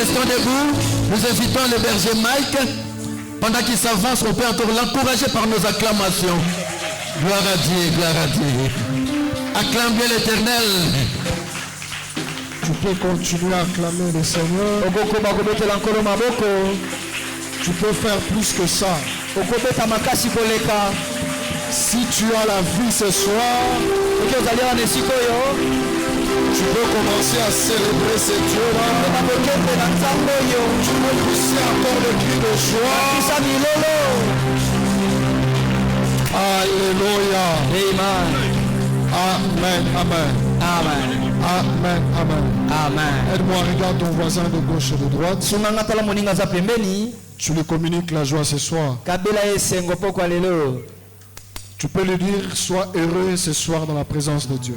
restons debout. Nous invitons le berger Mike. Pendant qu'il s'avance, on peut encore l'encourager par nos acclamations. Gloire à Dieu, gloire à Dieu. Acclame bien l'Éternel. Tu peux continuer à acclamer le Seigneur. Tu peux faire plus que ça. Si tu as la vie ce soir, tu peux commencer à célébrer ce Dieu-là. Tu peux pousser encore le cri de joie. Alléluia. Amen. Amen. Amen. Amen. Amen. Amen. Aide-moi, regarde ton voisin de gauche et de droite. Tu lui communiques la joie ce soir. Tu peux lui dire, sois heureux ce soir dans la présence de Dieu.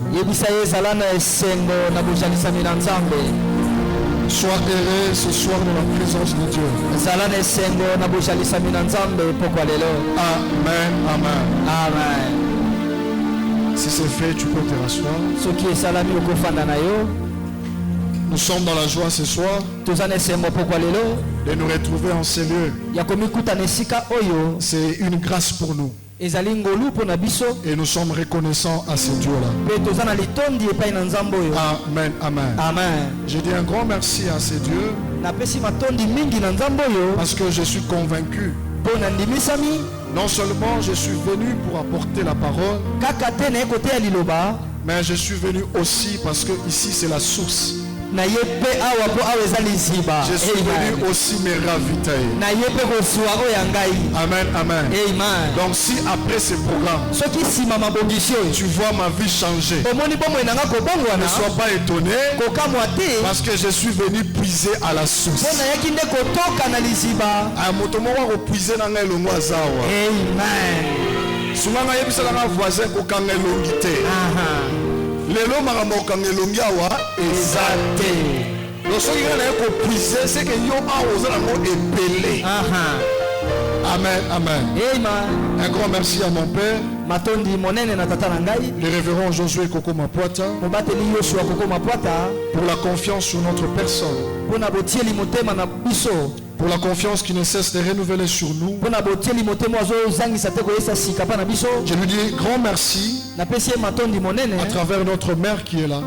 Sois heureux ce soir dans la présence de Dieu. Amen. Amen. Amen. Si c'est fait, tu peux te rasseoir. Nous sommes dans la joie ce soir de nous retrouver en ces lieux. C'est une grâce pour nous. Et nous sommes reconnaissants à ce Dieu-là. Amen, amen. Amen. Je dis un grand merci à ce Dieu parce que je suis convaincu. Non seulement je suis venu pour apporter la parole, mais je suis venu aussi parce que ici c'est la source. Je suis venu aussi me ravitailler. Amen, amen. Donc si après ce programme, tu vois ma vie changer, ne sois pas étonné parce que je suis venu puiser à la source. Lelo makambo kangelongi awa ezate. Lorsque il a puiser, c'est que yo a osé la mot épelé. Amen, amen. Un grand merci à mon père, le révérend Josué Koko Mapuata, pour la confiance sur notre personne, pour la confiance qui ne cesse de renouveler sur nous. Je lui dis grand merci à travers notre mère qui est là,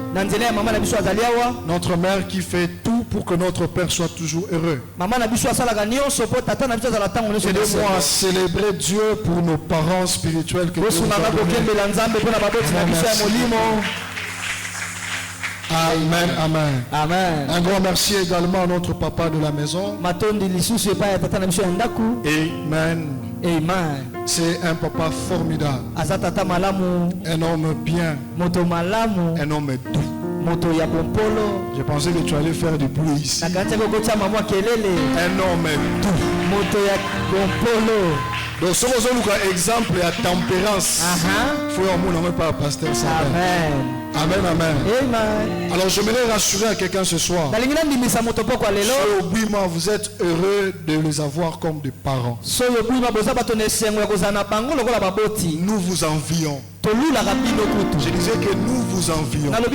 notre mère qui fait tout pour que notre père soit toujours heureux. Aidez-moi à célébrer Dieu pour nos parents spirituels que Dieu nous a donnés. Amen, amen. Amen. Un grand merci également à notre papa de la maison. Amen. Amen. C'est un papa formidable. Un homme bien. Un homme doux. Je pensais que tu allais faire du bruit ici. Un homme doux. Donc, si vous avez un exemple de tempérance, il faut que pas pasteur. Amen. Amen, amen. Amen. Alors, j'aimerais rassurer à quelqu'un ce soir. Vous êtes heureux de les avoir comme des parents. Nous vous envions. Je disais que nous vous envions. Alors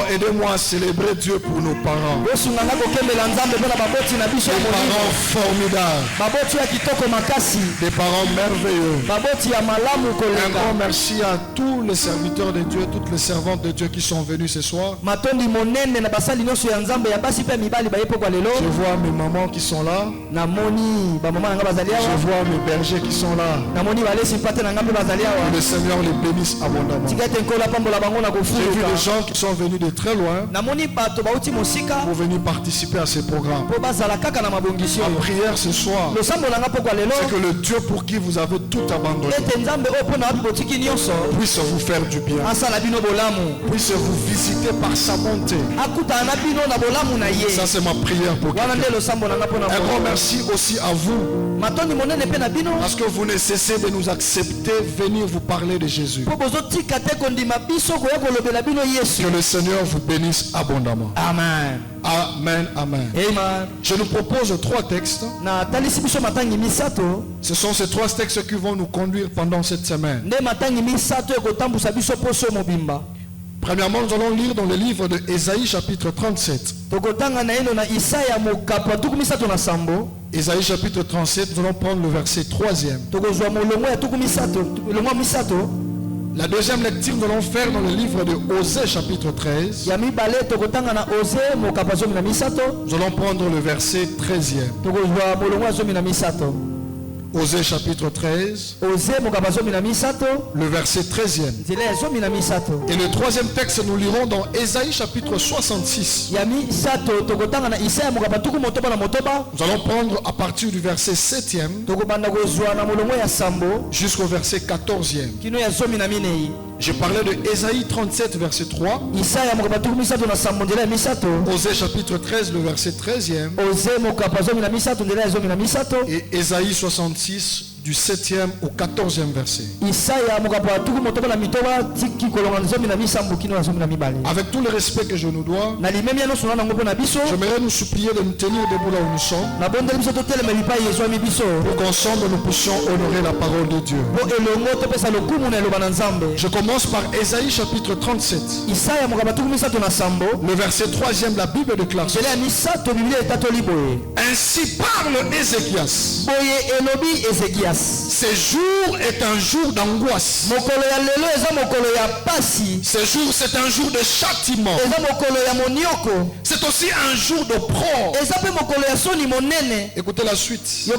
aidez-moi à célébrer Dieu pour nos parents. Des parents formidables. Des parents merveilleux. Un grand merci à tous les serviteurs de Dieu, toutes les servantes de Dieu qui sont venus ce soir. Je vois mes mamans qui sont là. Je vois mes bergers qui sont là. Le Seigneur les bénisse abondamment. J'ai vu des gens qui sont venus de très loin pour venir participer à ce programme. Ma prière ce soir, c'est que le Dieu pour qui vous avez tout abandonné puisse vous faire du bien, puisse vous visiter par sa bonté. Ça c'est ma prière pour quelqu'un. Un grand merci aussi à vous parce que vous ne cessez de nous accepter, venir vous parler de Jésus. Que le Seigneur vous bénisse abondamment. Amen. Amen, amen. Amen. Je nous propose 3 textes. Ce sont ces 3 textes qui vont nous conduire pendant cette semaine. Premièrement, nous allons lire dans le livre de Ésaïe chapitre 37. Ésaïe chapitre 37, nous allons prendre le verset 3e. La deuxième lecture, nous allons faire dans le livre de Osée chapitre 13. Nous allons prendre le verset 13e. Osée chapitre 13, le verset 13e. Et le troisième texte, nous lirons dans Ésaïe chapitre 66. Nous allons prendre à partir du verset 7e jusqu'au verset 14e. Je parlais de Ésaïe 37 verset 3. Osée chapitre 13 le verset 13e. Et Ésaïe 66 du 7e au 14e verset. Avec tout le respect que je nous dois, j'aimerais nous supplier de nous tenir debout là où nous sommes, pour qu'ensemble nous puissions honorer la parole de Dieu. Je commence par Ésaïe chapitre 37. Le verset 3e, la Bible déclare: ainsi parle Ézéchias. Ce jour est un jour d'angoisse. Ce jour, c'est un jour de châtiment. C'est aussi un jour d'opprobre. Écoutez la suite.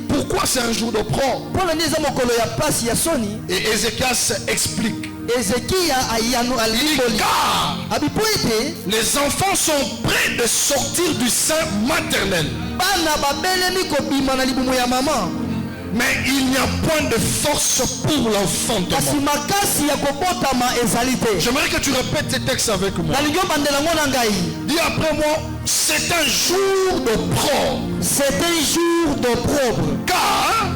Pourquoi c'est un jour d'opprobre? Et Ézéchias explique: les enfants sont prêts de sortir du sein maternel, mais il n'y a point de force pour l'enfantement. J'aimerais que tu répètes ces textes avec moi. Dis après moi: c'est un jour d'opprobre. C'est un jour d'opprobre. Car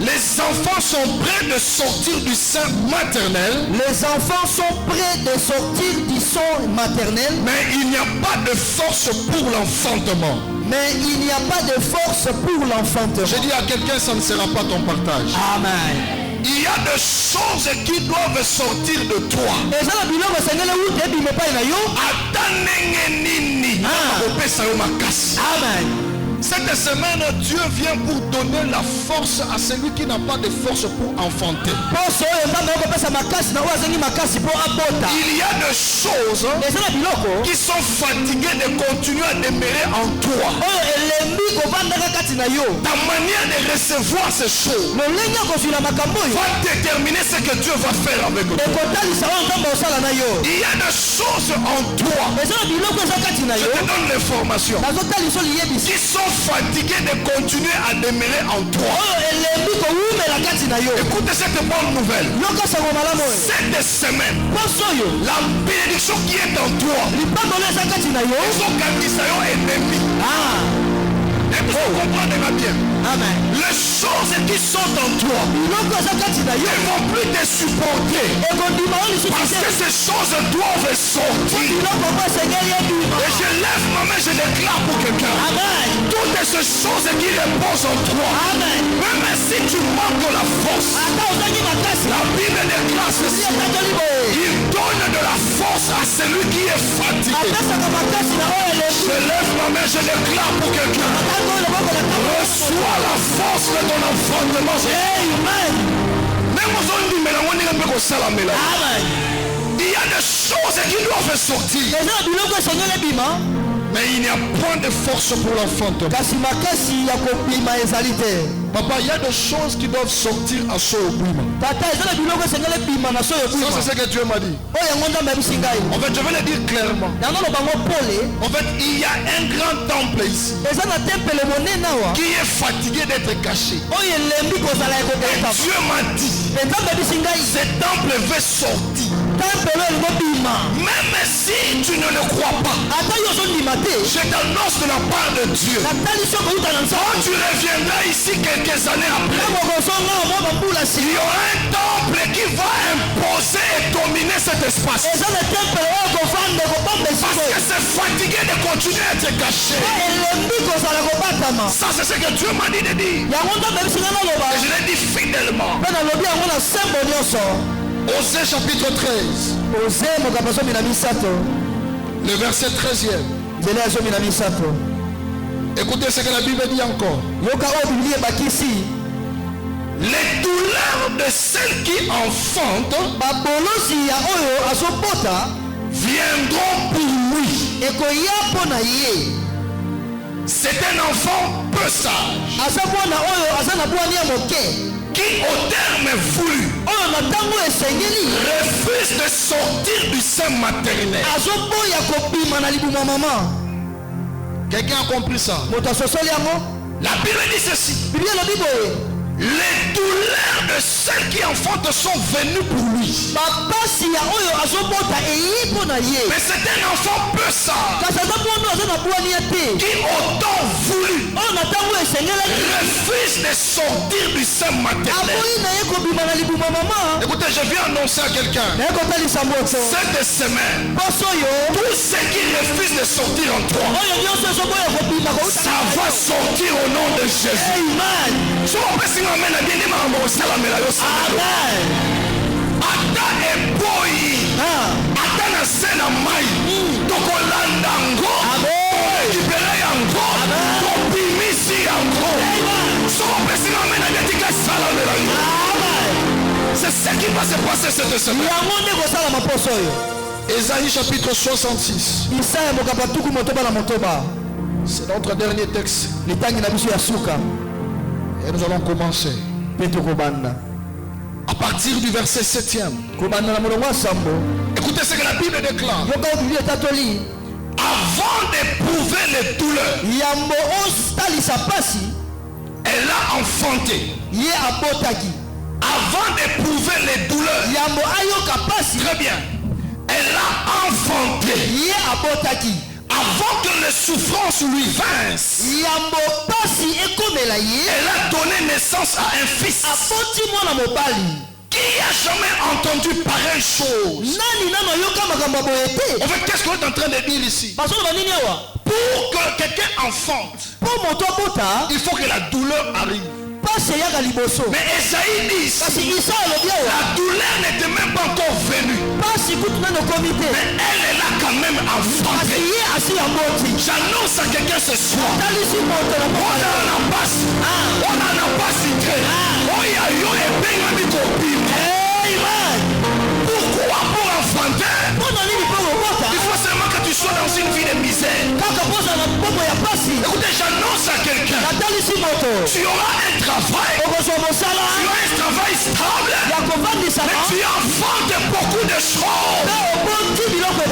les enfants sont prêts de sortir du sein maternel. Les enfants sont prêts de sortir du sein maternel. Mais il n'y a pas de force pour l'enfantement. Mais il n'y a pas de force pour l'enfantement. J'ai dit à quelqu'un, ça ne sera pas ton partage. Amen. Il y a des choses qui doivent sortir de toi. Amen. Cette semaine, Dieu vient pour donner la force à celui qui n'a pas de force pour enfanter. Il y a des choses qui sont fatiguées de continuer à demeurer en toi. Ta manière de recevoir ces choses va déterminer ce que Dieu va faire avec toi. Il y a des choses en toi, je te donne l'information, qui sont fatigués de continuer à demeurer en toi. Écoutez cette bonne nouvelle. Cette semaine, la bénédiction qui est en toi, ils ont gardé ça ennemi. Comprenez-moi bien. Amen. Les choses qui sont en toi ne vont plus te supporter, parce que ces choses doivent sortir. Et je lève ma main, je déclare pour quelqu'un: toutes ces choses qui reposent en toi, même si tu manques la force, la Bible déclare ceci: il donne de la force à celui qui est fatigué. Je lève ma main, je déclare pour quelqu'un: reçois la force de ton enfantement. Il y a des choses qui doivent sortir, mais il n'y a point de force pour l'enfantement. Papa, il y a des choses qui doivent sortir à ce moment. Ça, c'est ce que Dieu m'a dit. En fait, je vais le dire clairement. En fait, il y a un grand temple ici qui est fatigué d'être caché. Et Dieu m'a dit: ce temple veut sortir. Même si tu ne le crois pas, je t'annonce de la part de Dieu, quand tu reviendras ici quelques années après, il y aura un temple qui va imposer et dominer cet espace, parce que c'est fatigué de continuer à être caché. Ça, c'est ce que Dieu m'a dit de dire, et je l'ai dit fidèlement. Osée chapitre 13. Le verset 13e. Écoutez ce que la Bible dit encore. Les douleurs de celles qui enfantent viendront pour lui. C'est un enfant peu sage qui au terme voulu refuse de sortir du sein maternel. Quelqu'un a compris ça? La Bible dit ceci. Les douleurs de celles qui enfantent sont venues pour lui. Mais c'est un enfant peu sage qui autant voulu refuse de sortir du sein maternel. Écoutez, je viens annoncer à quelqu'un cette semaine, tous ceux qui refusent de sortir en toi, ça va sortir au nom de Jésus. Amen. Ata eboyi ata na sena mai tokolanda ngo ekipele yango topimisi yango soko pesi na mena detika sala melango. C'est ce qui va se passer cette semaine. Ésaïe chapitre 66. C'est notre dernier texte. Et nous allons commencer à partir du verset 7e. Écoutez ce que la Bible déclare. Avant d'éprouver les douleurs, elle a enfanté. Avant d'éprouver les douleurs, très bien, elle a enfanté. Avant que les souffrances lui vinssent, elle a donné naissance à un fils. Qui a jamais entendu pareille chose? En fait, qu'est-ce qu'on est en train de dire ici? Pour que quelqu'un enfante, il faut que la douleur arrive. Mais Esaïe dit, la douleur n'était même pas encore venue. Mais elle est là quand même enfanté. J'annonce à quelqu'un ce soir. Pourquoi pour enfanter? Il faut seulement que tu sois dans une vie de misère. Écoutez, j'annonce à quelqu'un, tu auras un travail, tu auras un travail stable, mais tu enfantes beaucoup de choses avec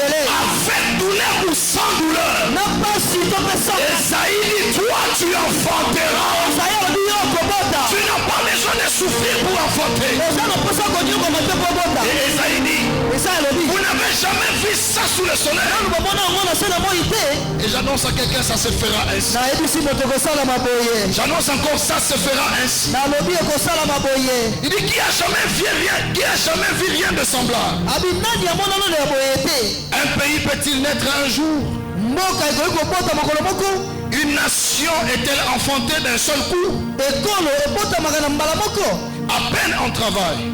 douleur ou sans douleur. Esaïe dit, toi tu enfanteras. Tu n'as pas besoin de souffrir pour enfanter. Et Esaïe dit, vous n'avez jamais vu ça sous le soleil. Et j'annonce à quelqu'un, ça se fera ainsi. J'annonce encore, ça se fera ainsi. Il dit, qui a jamais vu rien de semblable? Un pays peut-il naître un jour? Une nation est-elle enfantée d'un seul coup? À peine en travail,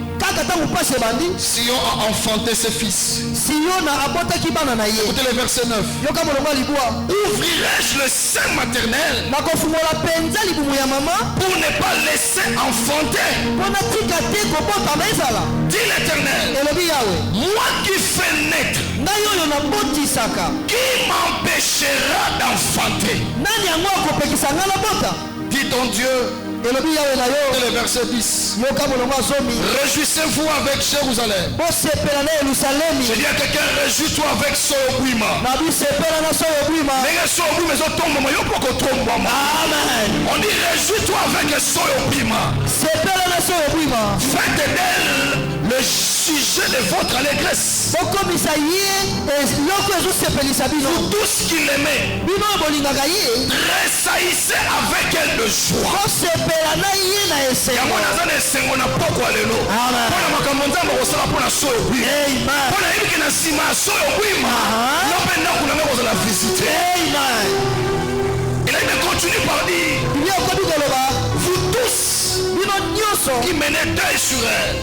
Sion a enfanté ses fils. Écoutez le verset 9. Ouvrirai-je le sein maternel pour ne pas laisser enfanter? Dit l'Éternel, moi qui fais naître, qui m'empêchera d'enfanter? Dit ton Dieu. Et le verset 10. Réjouissez-vous avec Jérusalem. Je dis à quelqu'un, réjouis-toi avec Soyobouima. On dit réjouis-toi avec Soyobouima. Faites d'elle le sujet de votre allégresse. Vous tous qui l'aimez, tressaillissez avec elle de joie. Et là il continue par dire, vous tous qui menait deuil sur elle,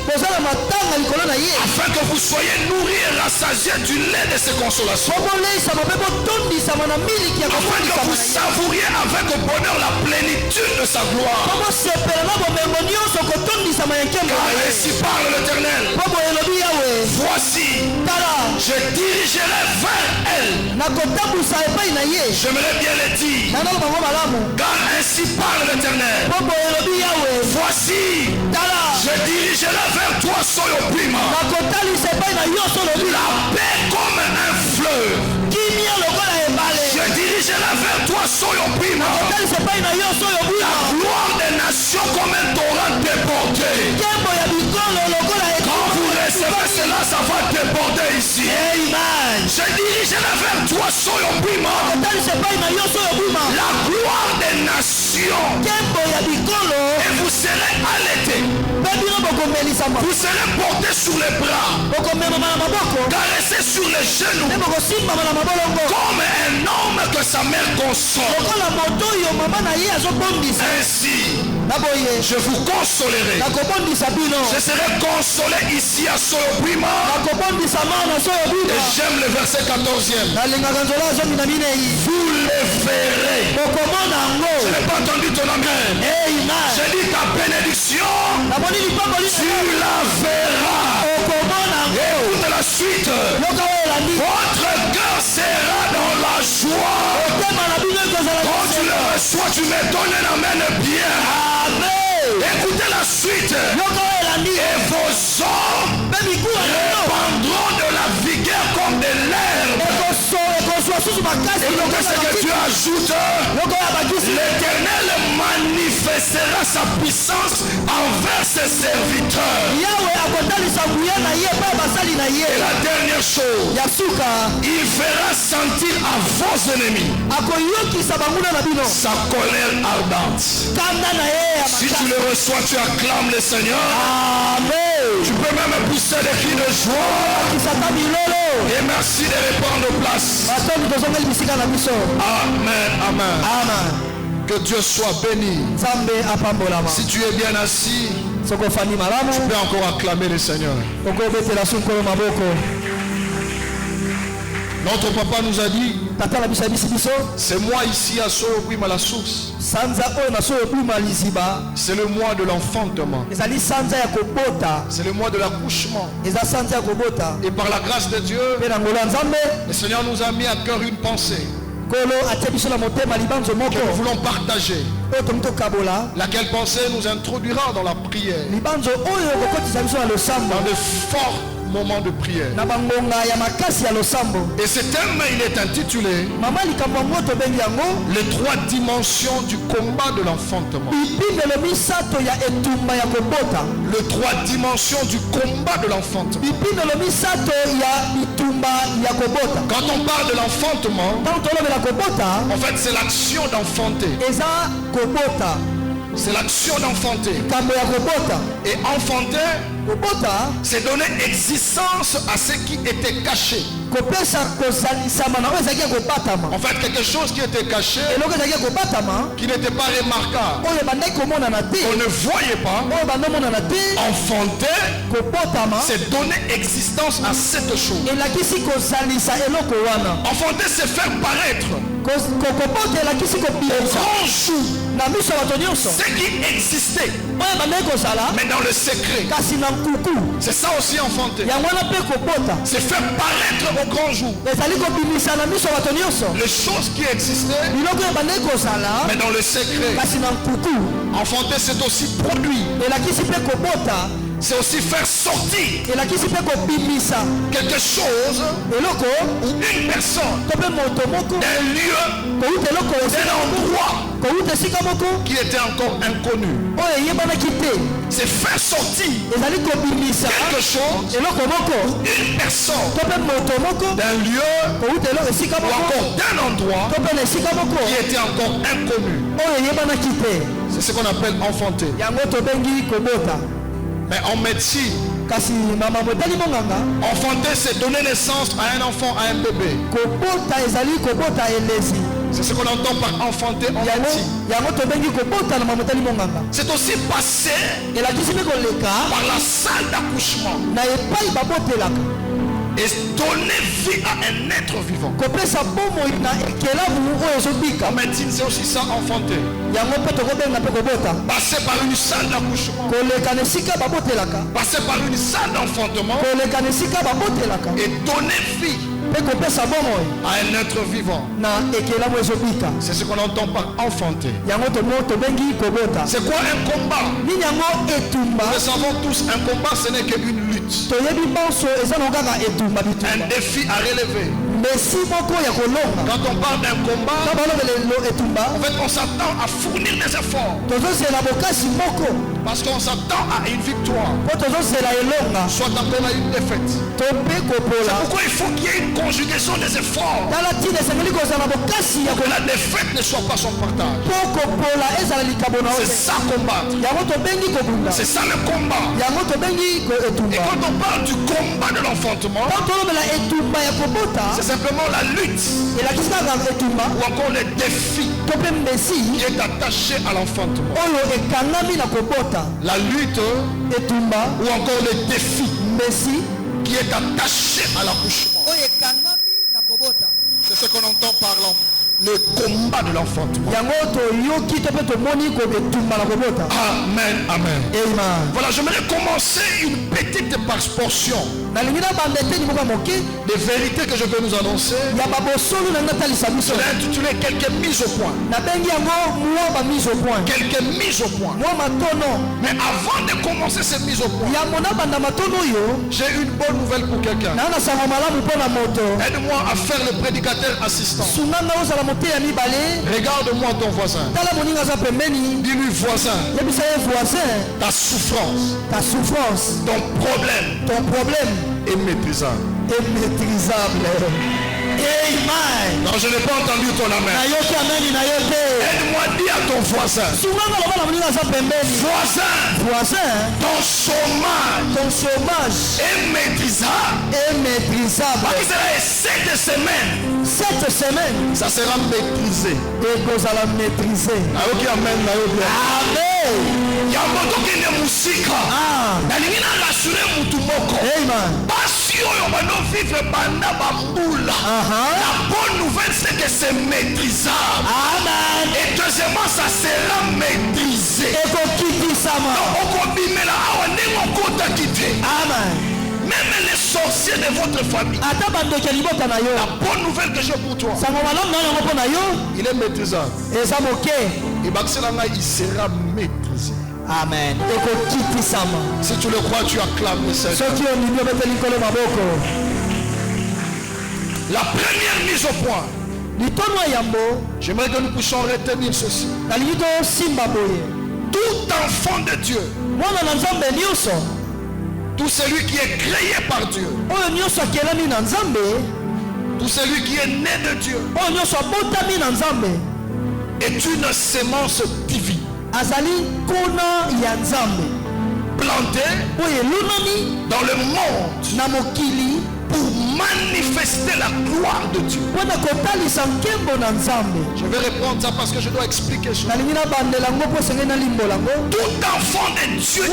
afin que vous soyez nourris et rassasiés du lait de ses consolations, afin que vous savouriez avec bonheur la plénitude de sa gloire. Car ainsi parle l'Éternel. Voici, je dirigerai vers elle. J'aimerais bien le dire. Car ainsi parle l'Éternel. Voici, je dirigerai vers toi, Soyopima. La paix comme un fleuve. Je dirigerai vers toi, Soyopima. La gloire des nations comme un torrent débordé. Quand vous recevez cela, ça va déborder ici. Je dirigerai vers toi, Soyopima. La gloire des nations. Et vous serez allaités. Vous serez portés sur les bras, caressés sur les genoux, comme un homme que sa mère console. Ainsi, je vous consolerai. Je serai consolé ici à Soyopima. Et j'aime le verset 14e. Vous les verrez. Je n'ai pas entendu ton amen. J'ai dit ta bénédiction, tu la verras. Écoute la suite. Votre cœur sera dans la joie. Quand tu le reçois, tu me donnes un amen bien. Écoutez la suite. Et vos hommes répandront de la vigueur comme de l'herbe. Écoutez ce que tu ajoutes. L'Éternel manifestera sa puissance envers ses serviteurs. Et la dernière chose, il fera sentir à vos ennemis sa colère ardente. Si tu le reçois, tu acclames le Seigneur. Amen. Tu peux même pousser des cris de joie. Et merci de répondre aux places. Amen. Amen. Amen. Que Dieu soit béni. Si tu es bien assis, tu peux encore acclamer le Seigneur. Notre papa nous a dit, c'est moi ici à Soyopima la source. C'est le mois de l'enfantement. C'est le mois de l'accouchement. Et par la grâce de Dieu, le Seigneur nous a mis à cœur une pensée que nous voulons partager. Laquelle pensée nous introduira dans la prière, dans de forts moments de prière. Et ce thème, il est intitulé les 3 dimensions du combat de l'enfantement. Les 3 dimensions du combat de l'enfantement. Quand on parle de l'enfantement, en fait c'est l'action d'enfanter. C'est l'action d'enfanter. Et enfanter, c'est donner existence à ce qui était caché. En fait, quelque chose qui était caché, qui n'était pas remarquable, on ne voyait pas. Enfanter, c'est donner existence à cette chose. Enfanter, c'est faire paraître au grand jour ce qui existait, mais dans le secret. C'est ça aussi enfanter. C'est faire paraître au grand jour les choses qui existaient, mais dans le secret. Enfanter, c'est aussi produire. C'est aussi faire sortir quelque chose ou une personne d'un lieu, d'un endroit qui était encore inconnu. C'est faire sortir quelque chose, une personne d'un lieu ou encore d'un endroit qui était encore inconnu. C'est ce qu'on appelle enfanter. Mais en médecine, enfanter, c'est donner naissance à un enfant, à un bébé. C'est ce qu'on entend par enfanter en C'est aussi passé par la salle d'accouchement et donner vie à un être vivant. En médecine, c'est aussi ça, enfanter. Passer par une salle d'accouchement, passer par une salle d'enfantement et donner vie à un être vivant. C'est ce qu'on entend par enfanter. C'est quoi un combat? Nous le savons tous, un combat ce n'est qu'une lutte, un défi à relever. Quand on parle d'un combat, en fait on s'attend à fournir des efforts, parce qu'on s'attend à une victoire, soit appelé à une défaite. C'est pourquoi il faut qu'il y ait une conjugaison des efforts, pour que la défaite ne soit pas son partage. C'est ça combattre. C'est ça le combat. Et quand on parle du combat de l'enfantement, c'est simplement la lutte ou encore le défi qui est attaché à l'enfantement. La lutte ou encore le défi qui est attaché à l'accouchement. C'est ce qu'on entend par le combat de l'enfantement. Amen, amen. Voilà, j'aimerais commencer une petite portion des vérités que je veux nous annoncer. Je vais intituler quelques mises au point. Quelques mises au point. Mais avant de commencer ces mises au point, j'ai une bonne nouvelle pour quelqu'un. Aide-moi à faire le prédicateur assistant. Regarde-moi ton voisin. Dis-lui voisin. Ta souffrance. Ton problème est maîtrisable. Amen. Non, je n'ai pas entendu ton amen. Aide-moi à dire à ton voisin. Voisin, ton chômage est maîtrisable. Parce que cette semaine, ça sera maîtrisé. Ok, amen. Yamoto kende musika. Nalingi na rassurer mutu moko. Basi oyo bano vivre banda bambula. La bonne nouvelle c'est que c'est maîtrisable. Amen. Et deuxièmement ça sera maîtrisé. Amen. Même les sorciers de votre famille. La bonne nouvelle que j'ai pour toi, il est maîtrisable. Et il sera maîtrisé. Amen. Si tu le crois, tu acclames le Seigneur. La première mise au point, j'aimerais que nous puissions retenir ceci. Tout enfant de Dieu, tout celui qui est créé par Dieu, tout celui qui est né de Dieu, est une sémence divine, plantée dans le monde pour manifester la gloire de Dieu. Je vais répondre ça parce que je dois expliquer ça. Tout enfant de Dieu,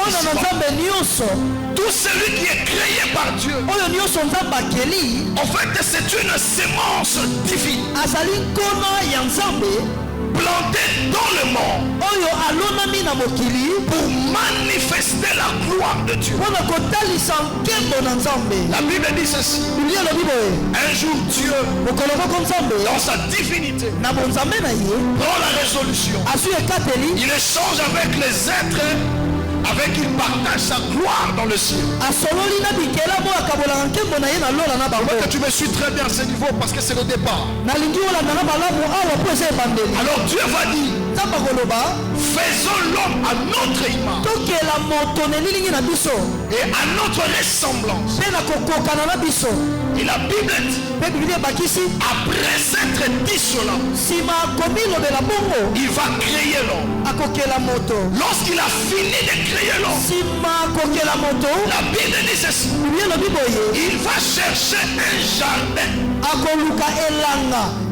tout celui qui est créé par Dieu, en fait c'est une sémence divine, planté dans le monde pour manifester la gloire de Dieu. La Bible dit ceci: un jour Dieu, dans sa divinité, prend la résolution, il échange avec les êtres avec il partage sa gloire dans le ciel. Que tu me suis très bien à ce niveau parce que c'est le départ. Alors Dieu va dire: faisons l'homme à notre image et à notre ressemblance. Et la Bible dit, après s'être dissolant, il va créer l'homme. Lorsqu'il a fini de créer l'homme, la Bible dit ceci: il va chercher un jardin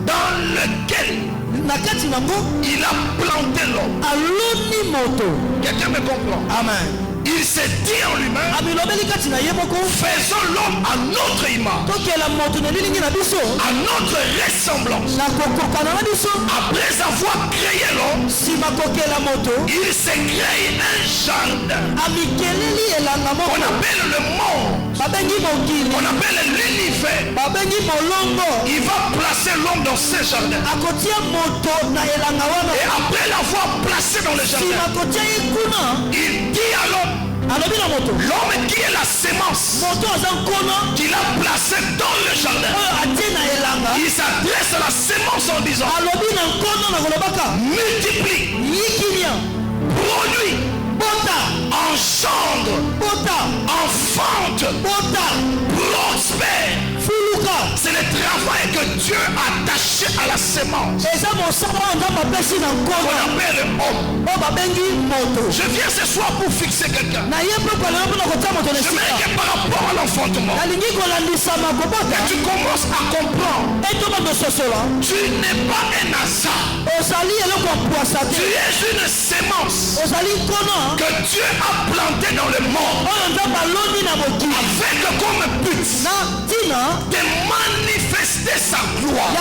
dans lequel il a planté l'homme. Quelqu'un me comprend? Amen. Il s'est dit en lui-même, faisons l'homme à notre image, à notre ressemblance. Après avoir créé l'homme, il s'est créé un jardin qu'on appelle le monde, qu'on appelle l'univers. Il va placer l'homme dans ce jardin. Et après l'avoir placé dans le jardin, il dit à l'homme, l'homme qui est la sémence qu'il a placé dans le jardin, il s'adresse à la sémence en disant, multiplie, produit, engendre, enfante, prospère. C'est le travail que Dieu a attaché à la sémence qu'on appelle homme. Je viens ce soir pour fixer quelqu'un. J'aimerais que par rapport à l'enfantement, que tu commences à comprendre, tu n'es pas un hasard. Tu es une sémence que Dieu a plantée dans le monde avec comme but de manifester sa gloire.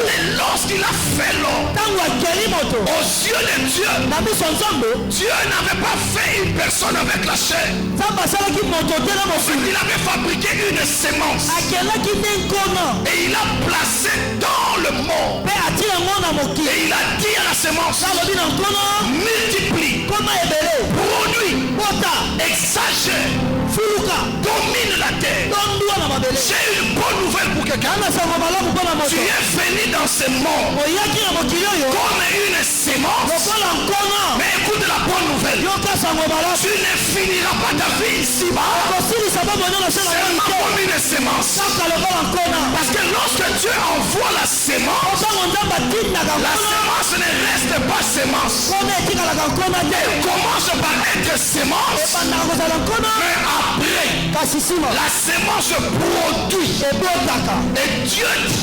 Et lorsqu'il a fait l'homme aux yeux de Dieu, Dieu n'avait pas fait une personne avec la chair. Il avait fabriqué une sémence et il a placé dans le monde. Et il a dit à la sémence, multiplie, produit, exagère, domine la terre. J'ai une bonne nouvelle pour quelqu'un. Tu es venu dans ce monde comme une sémence. Mais écoute la bonne nouvelle. Tu ne finiras pas ta vie ici-bas seulement comme une sémence. Parce que lorsque Dieu envoie la sémence, la sémence ne reste pas sémence. Elle commence par être sémence, mais après la sémence produit. Et Dieu dit,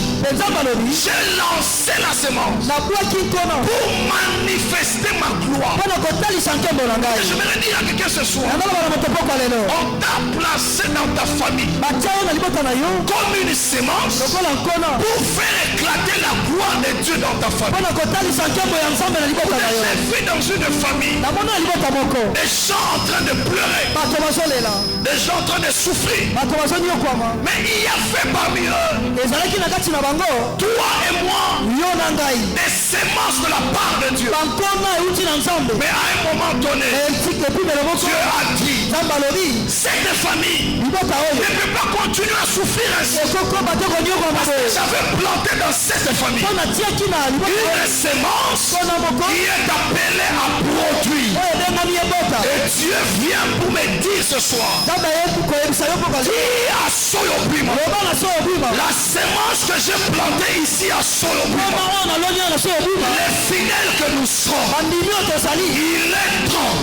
j'ai lancé la sémence pour manifester ma gloire. Et je vais dire à quelqu'un ce soir, on t'a placé dans ta famille comme une sémence pour faire éclater la gloire de Dieu dans ta famille. J'ai vu dans une famille des gens en train de pleurer, des gens en train de souffrir, mais il y a fait parmi eux, toi et moi, des sémences de la part de Dieu. Mais à un moment donné, Dieu a dit, cette famille ne peut pas continuer à souffrir ainsi, parce que j'avais planté dans cette famille une sémence qui est appelée à produire. Et Dieu vient pour me dire ce soir, la sémence que j'ai plantée ici à Solobima, les fidèles que nous sommes, il est temps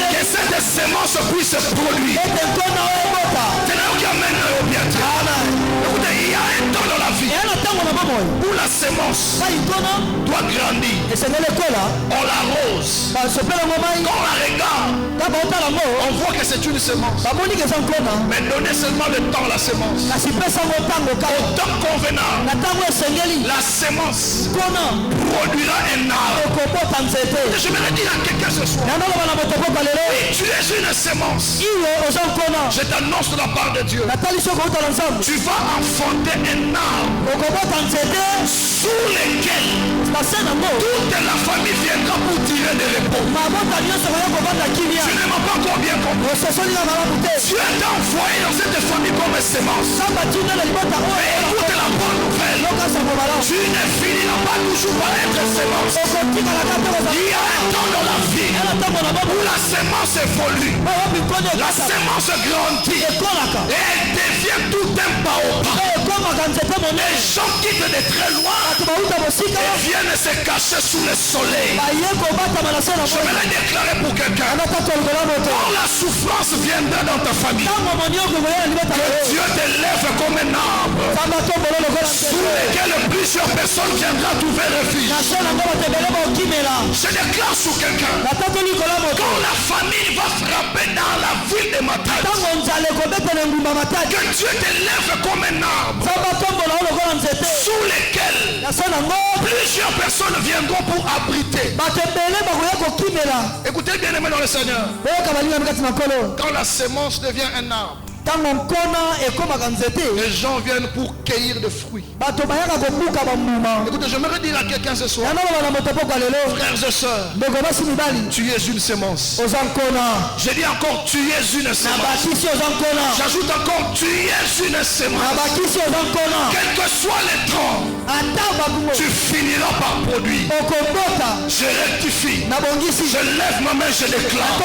que cette sémence puisse produire. Écoutez, il y a un temps dans la vie où la sémence doit grandir. On l'arrose. Quand on la regarde, on voit que c'est une sémence. Mais donnez seulement le temps à la sémence. Au temps convenable, la sémence produira un arbre. Je vais dire à quelqu'un ce soir, tu es une sémence. Je t'annonce de la part de Dieu, tu vas enfanter un arbre sous lequel toute la famille viendra pour tirer des repos. Tu ne m'as pas encore bien compris. Dieu t'a envoyé dans cette famille comme sémence. Mais écoute la bonne nouvelle, tu ne finiras pas toujours par être sémence. Il y a un temps dans la vie où la sémence évolue, la sémence grandit et elle devient tout un baobab. Les gens quittent de très loin et viennent se cacher sous le soleil. Je vais la déclarer pour quelqu'un. Quand la souffrance viendra dans ta famille, que Dieu te lève comme un arbre sous lequel laquelle plusieurs personnes viendront trouver refuge. Je déclare sur quelqu'un. Quand la famille va frapper dans la ville de Matadi, que Dieu t'élève comme un arbre sous lequel plusieurs personnes viendront pour abriter. Écoutez bien aimé dans le Seigneur. Quand la sémence devient un arbre, les gens viennent pour cueillir des fruits. Écoutez, j'aimerais dire à quelqu'un ce soir, frères et sœurs, tu es une sémence. Je dis encore, tu es une sémence. J'ajoute encore, tu es une sémence. Quel que soit les temps, tu finiras par produire. Je rectifie. Je lève ma main, je déclare.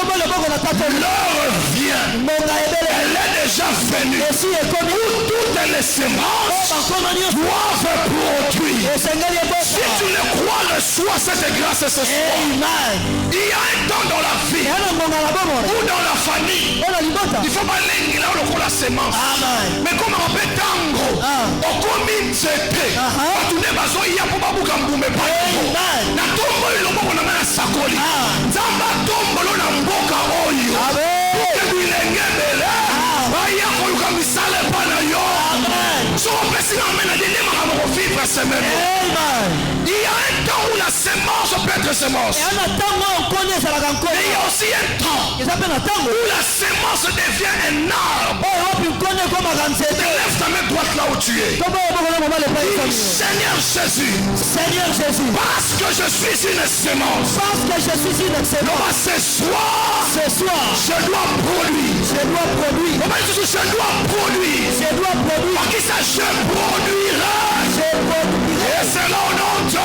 L'heure vient. Elle est déjà venue. Où toutes les semences doivent produire. Si tu le crois, reçois cette grâce ce soir. Il y a un temps dans la vie ou dans la famille. Il faut pas l'église là où la sémence. Mais comme on peut tango, au commune c'était. Tu n'es pas il y a pour pas beaucoup de pas. Na tombo le moko na na sakoli. Zamba tombo lo na mboka oyo. Que bilenge bela. Aya ko yuka misale pana yo. So pesi na mena de nema ko vivre semaine. Il y a un temps où la sémence peut être sémence. Il y a aussi un temps où la sémence devient un arbre. Lève ta main droite là où tu es. Seigneur Jésus, parce que je suis une sémence. Ce soir, je dois produire. Je dois produire. Pour qui ça je produirai. Et c'est là au nom de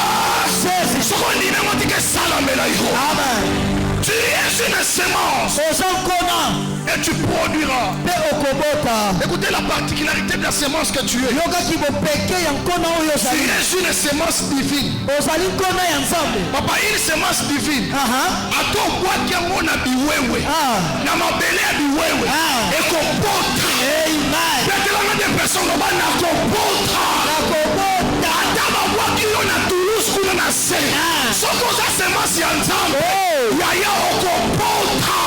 Amen. Tu es une sémence et tu produiras. Écoutez la particularité de la sémence que tu es. Tu es une sémence divine. Papa, une sémence divine. Ato kwa kia mona biwewe. Na mabele ya biwewe. Ekopota. Amen. Peut-être des personnes na kopota. Ata ba kwa kilo na Toulouse kuna na se. Soko za sémence ya nzambe. Yaya okopota.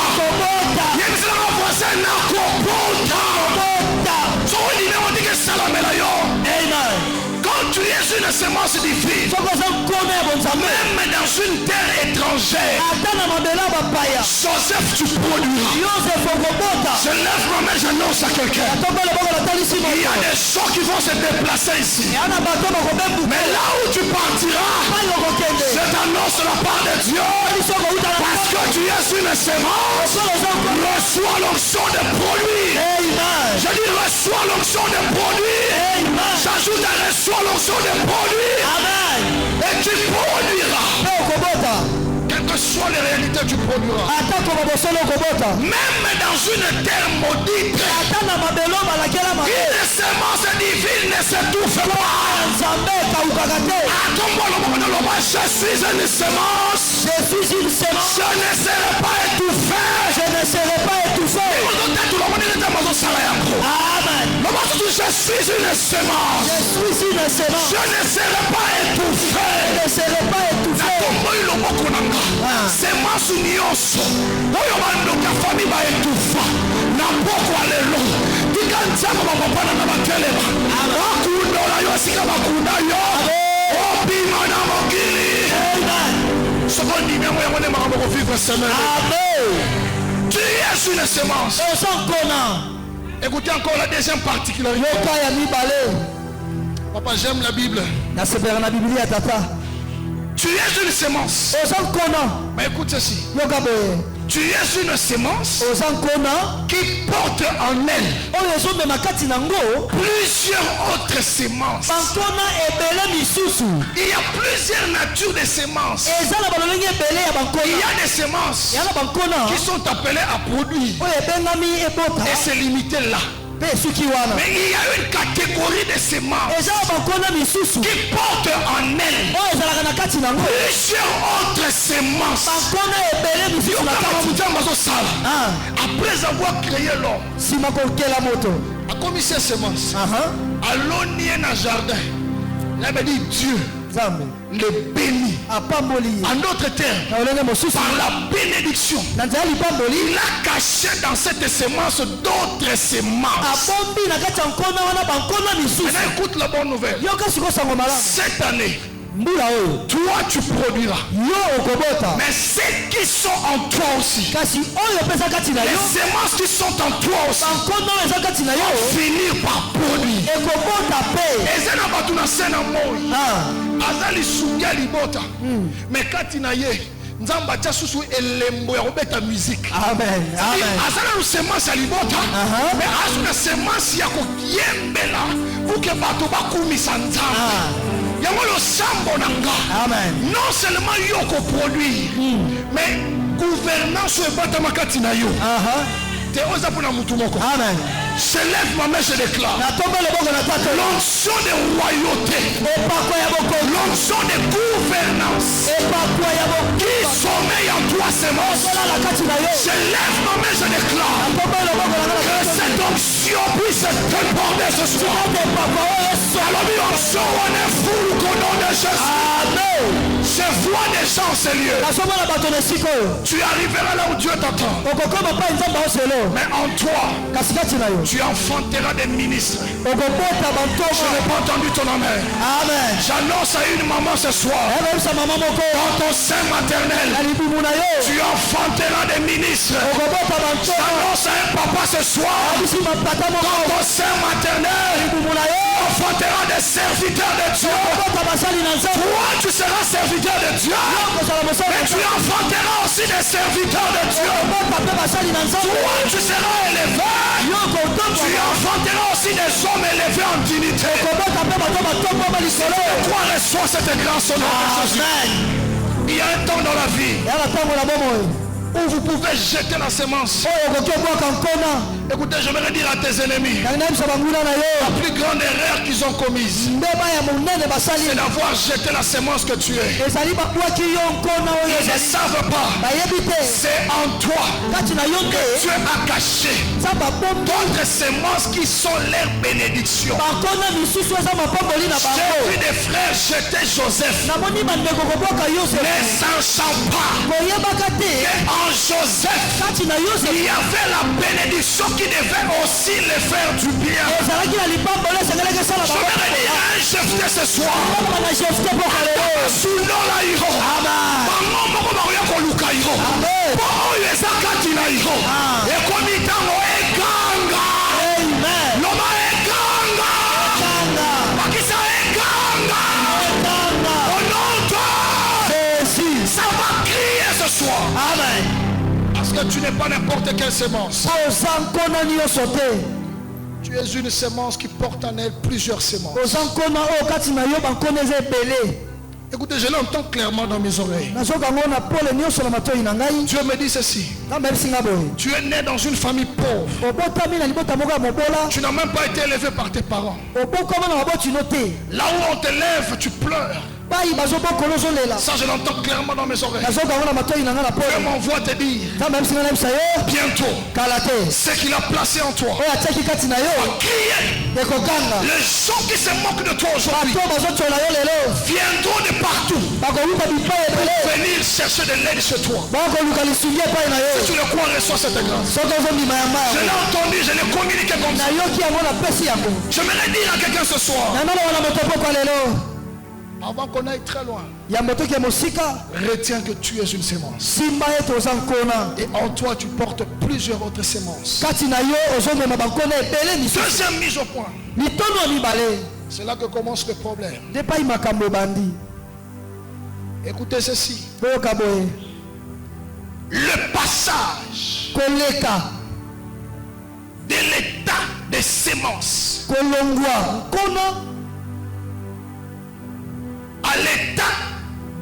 Yemisa na voisin na kopota. So on dit on dit que salamela yo. Amen. Quand tu es une sémence divine, même dans une terre étrangère, Joseph tu produiras. Je lève ma main, j'annonce à quelqu'un. Il y a des gens qui vont se déplacer ici. Mais là où tu partiras, je t'annonce la part de Dieu. Parce que tu es une sémence, reçois l'onction de produire. Je dis reçois l'onction de produire. J'ajoute à reçois l'onction de produire. Amen. Et tu produiras. Quelles que soient les réalités, tu produiras. Même dans une terre maudite, une sémence divine ne s'étouffe pas. Je suis une sémence. Je ne serai pas étouffé. Amen. Je suis une sémence. Je ne serai pas étouffé. Sémence nyonso oyo bandoka famille ba etufa na poko lelo tika nzamba bapapa na batelema akundola yo sika bakunda yo obima na mokili. Soko ndimi yango yango ndema ko vivre semaine. Amen. Tu es une sémence. Écoutez encore la deuxième particularité. Papa, j'aime la Bible. Tu es une sémence. Mais écoute ceci. Tu es une sémence qui porte en elle plusieurs autres sémences. Il y a plusieurs natures de sémences. Il y a des sémences qui sont appelées à produire. Et c'est limité là. Mais il y a une catégorie de sémences qui portent en elle plusieurs autres sémences. Après avoir créé l'homme, a commis ces sémences. Allons nier dans le jardin. Là, il me dit Dieu le bénit. En d'autres termes, par la bénédiction, il a caché dans cette semence d'autres semences. Maintenant, écoute la bonne nouvelle. Cette année, toi tu produiras. Mais ceux qui sont en toi aussi, les semences qui sont en toi aussi, vont finir par produire. Et c'est là que tu as scène en moi. Azali soukia libota. Mais quand tu as Nzamba tia susu elembo ya robeta musique. Amen. Amen. Azala no semence ya libota. Mais azuna semence ya koyembela. Vuke bato bakumisa nzamba. Yango lo sambo nanga. Amen. Non seulement yoko produire, mais gouvernance e bata makati na yo. Te oza pona mutu moko. Amen. Je lève ma main, je déclare l'onction de royauté, l'onction de gouvernance qui sommeille en toi, semence. Je lève ma main, je déclare que cette onction puisse te porter ce soir. Alors, onction, on est fou au nom de Jésus. Amen. Je vois des gens en ces lieux. Tu arriveras là où Dieu t'attend. Mais en toi, tu enfanteras des ministres. Je n'ai pas entendu ton amen. J'annonce à une maman ce soir, dans ton sein maternel, tu enfanteras des ministres. J'annonce à un papa ce soir, dans ton sein maternel, tu enfanteras des serviteurs de Dieu. Toi, tu seras serviteur de Dieu, mais tu enfanteras aussi des serviteurs de Dieu. Toi, tu seras élevé. Tu enfanteras aussi des hommes élevés en dignité. Toi, reçois cette grâce au nom de Jésus. Il y a un temps dans la vie où vous pouvez jeter la semence. Écoutez, j'aimerais dire à tes ennemis, la plus grande erreur qu'ils ont commise, c'est d'avoir jeté la semence que tu es. Ils ne savent pas. C'est en toi que Dieu a caché d'autres semences qui sont leurs bénédictions. J'ai vu des frères jeter Joseph, mais sans champagne. En Joseph, il y avait la bénédiction qui devait aussi les faire du bien. Je vais dire un jeté ce soir. Ça va crier ce soir. Amen. Parce que tu n'es pas n'importe quelle semence. Tu es une semence qui porte en elle plusieurs semences. Écoutez, je l'entends clairement dans mes oreilles. Dieu me dit ceci. Tu es né dans une famille pauvre. Tu n'as même pas été élevé par tes parents. Là où on t'élève, tu pleures. Ça, je l'entends clairement dans mes oreilles. Dieu m'envoie te dire bientôt ce qu'il a placé en toi va crier. Les gens qui se moquent de toi aujourd'hui viendront de partout pour venir chercher de l'aide chez toi. Si tu le crois, reçois cette grâce. Je l'ai entendu, je l'ai communiqué comme ça. J'aimerais dire à quelqu'un ce soir, avant qu'on aille très loin, retiens que tu es une semence. Et en toi, tu portes plusieurs autres semences. Deuxième mise au point. C'est là que commence le problème. Écoutez ceci. Le passage de l'état des semences à l'état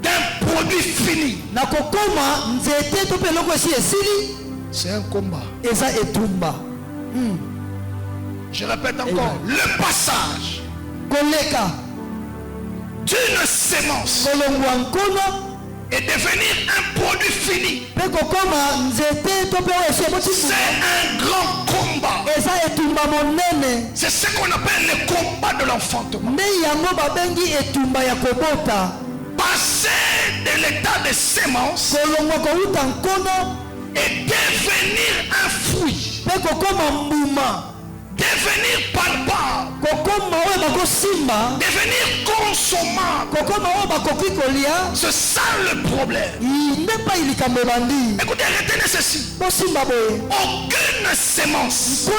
d'un produit fini, c'est un combat. Je répète encore, le passage d'une semence et devenir un produit fini. C'est un grand combat. C'est ce qu'on appelle le combat de l'enfantement. Passer de l'état de sémence et devenir un fruit. Devenir palpable, devenir consommable. C'est ça le problème. Écoutez, retenez ceci. Aucune sémence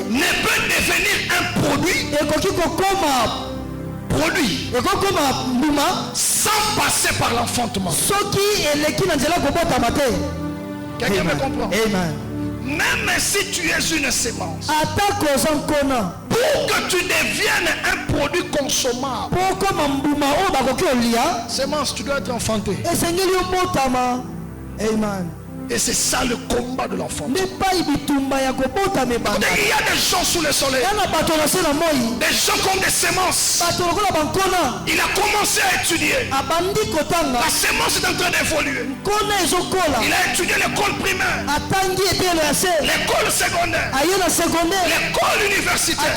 ne peut devenir un produit sans passer par l'enfantement. Quelqu'un me comprend? Amen. Même si tu es une sémence, pour que tu deviennes un produit consommable, sémence, tu dois être enfanté. Amen. Et c'est ça le combat de l'enfant. Il y a des gens sous le soleil, des gens comme des sémences. Il a commencé à étudier. La sémence est en train d'évoluer. Il a étudié l'école primaire, l'école secondaire, l'école universitaire.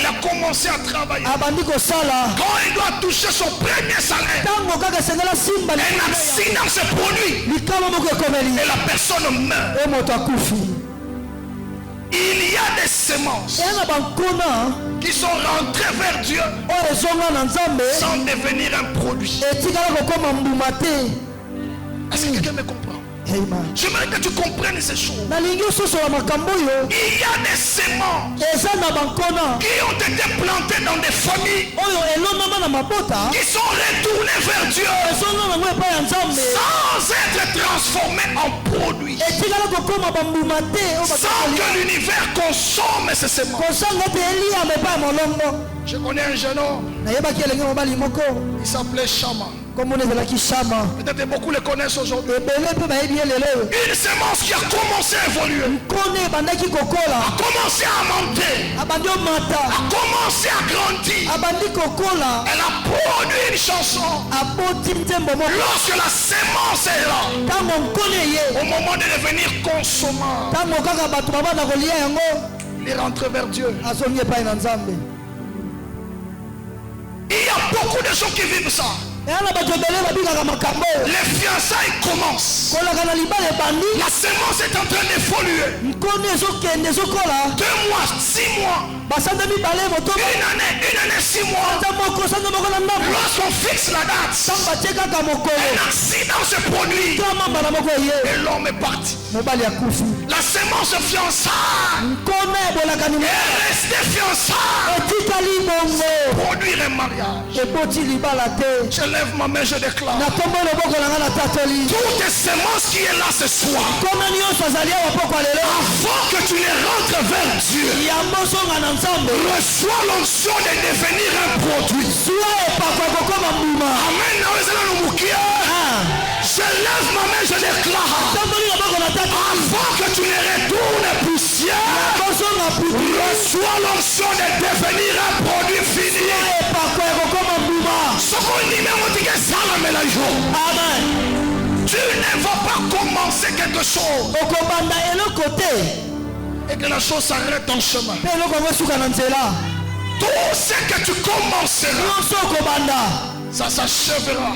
Il a commencé à travailler. Quand il doit toucher son premier salaire, un accident se produit. Et la personne meurt. Il y a des sémences qui sont rentrées vers Dieu sans devenir un produit. Est-ce que quelqu'un me comprend? J'aimerais que tu comprennes ces choses. Il y a des sémences qui ont été plantées dans des familles qui sont retournées vers Dieu sans être transformées en produits, sans que l'univers consomme ces sémences. Je connais un jeune homme, il s'appelait Chama. Peut-être beaucoup le connaissent aujourd'hui. Une sémence qui a commencé à évoluer, a commencé à monter, a commencé à grandir. Elle a produit une chanson. Lorsque la sémence est là, au moment de devenir consommable, il rentre vers Dieu. Il y a beaucoup de gens qui vivent ça. Les fiançailles commencent. La sémence est en train d'évoluer. 2 mois, 6 mois. Une année, 6 mois. Lorsqu'on fixe la date, un accident se produit et l'homme est parti. La sémence fiançaille est restée fiançaille. Produire un mariage. Je lève ma main, je déclare. Toutes les sémences qui est là ce soir, avant que tu ne rentres vers Dieu, reçois l'onction de devenir un produit. Amen. Je lève ma main, je déclare. Avant que tu ne retournes poussière, reçois l'onction de devenir un produit fini. Amen. Tu ne vas pas commencer quelque chose et que la chose s'arrête en chemin. Tout ce que tu commenceras, ça s'achèvera.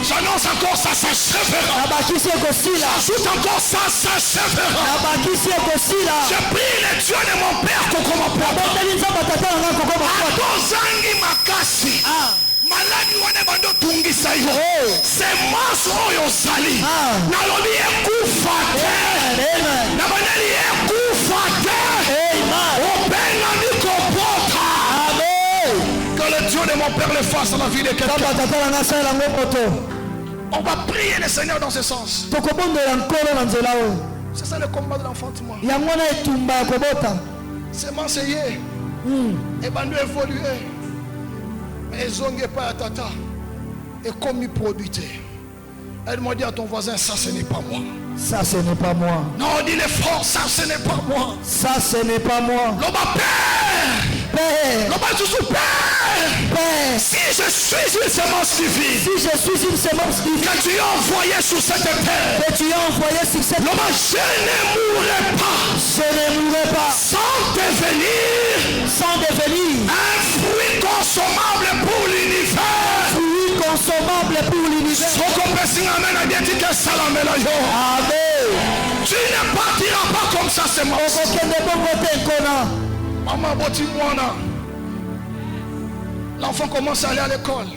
J'annonce encore, ça s'achèvera. J'ajoute encore, ça s'achèvera. Je prie le Dieu de mon père Atozangi makasi. Maladi wane bando tungisa yo. Semence oyo sali. Nalobi ekufa te. Na banali ekufa te. Obenga mikopota. Que le Dieu de mon père le fasse dans la vie de quelqu'un. On va prier le Seigneur dans ce sens. C'est ça le combat de l'enfantement. Semence yé. Et bando évoluer. Et zongue pas à tata. Et comme il produit. Elle m'a dit à ton voisin, ça ce n'est pas moi. Ça ce n'est pas moi. Non, dis les forts, ça ce n'est pas moi. Ça ce n'est pas moi. L'homme père. Père. L'homme sous père. Père. Si je suis une semence divine. Si je suis une semence divine. Que tu as envoyé sur cette terre. Que tu as envoyé sur cette terre. Je ne mourrai pas. Je ne mourrai pas. Sans devenir. Un fruit consommable pour l'univers. Fruit consommable pour l'univers. Amen. Tu ne partiras pas comme ça, c'est moi. Maman, l'enfant commence à aller à l'école.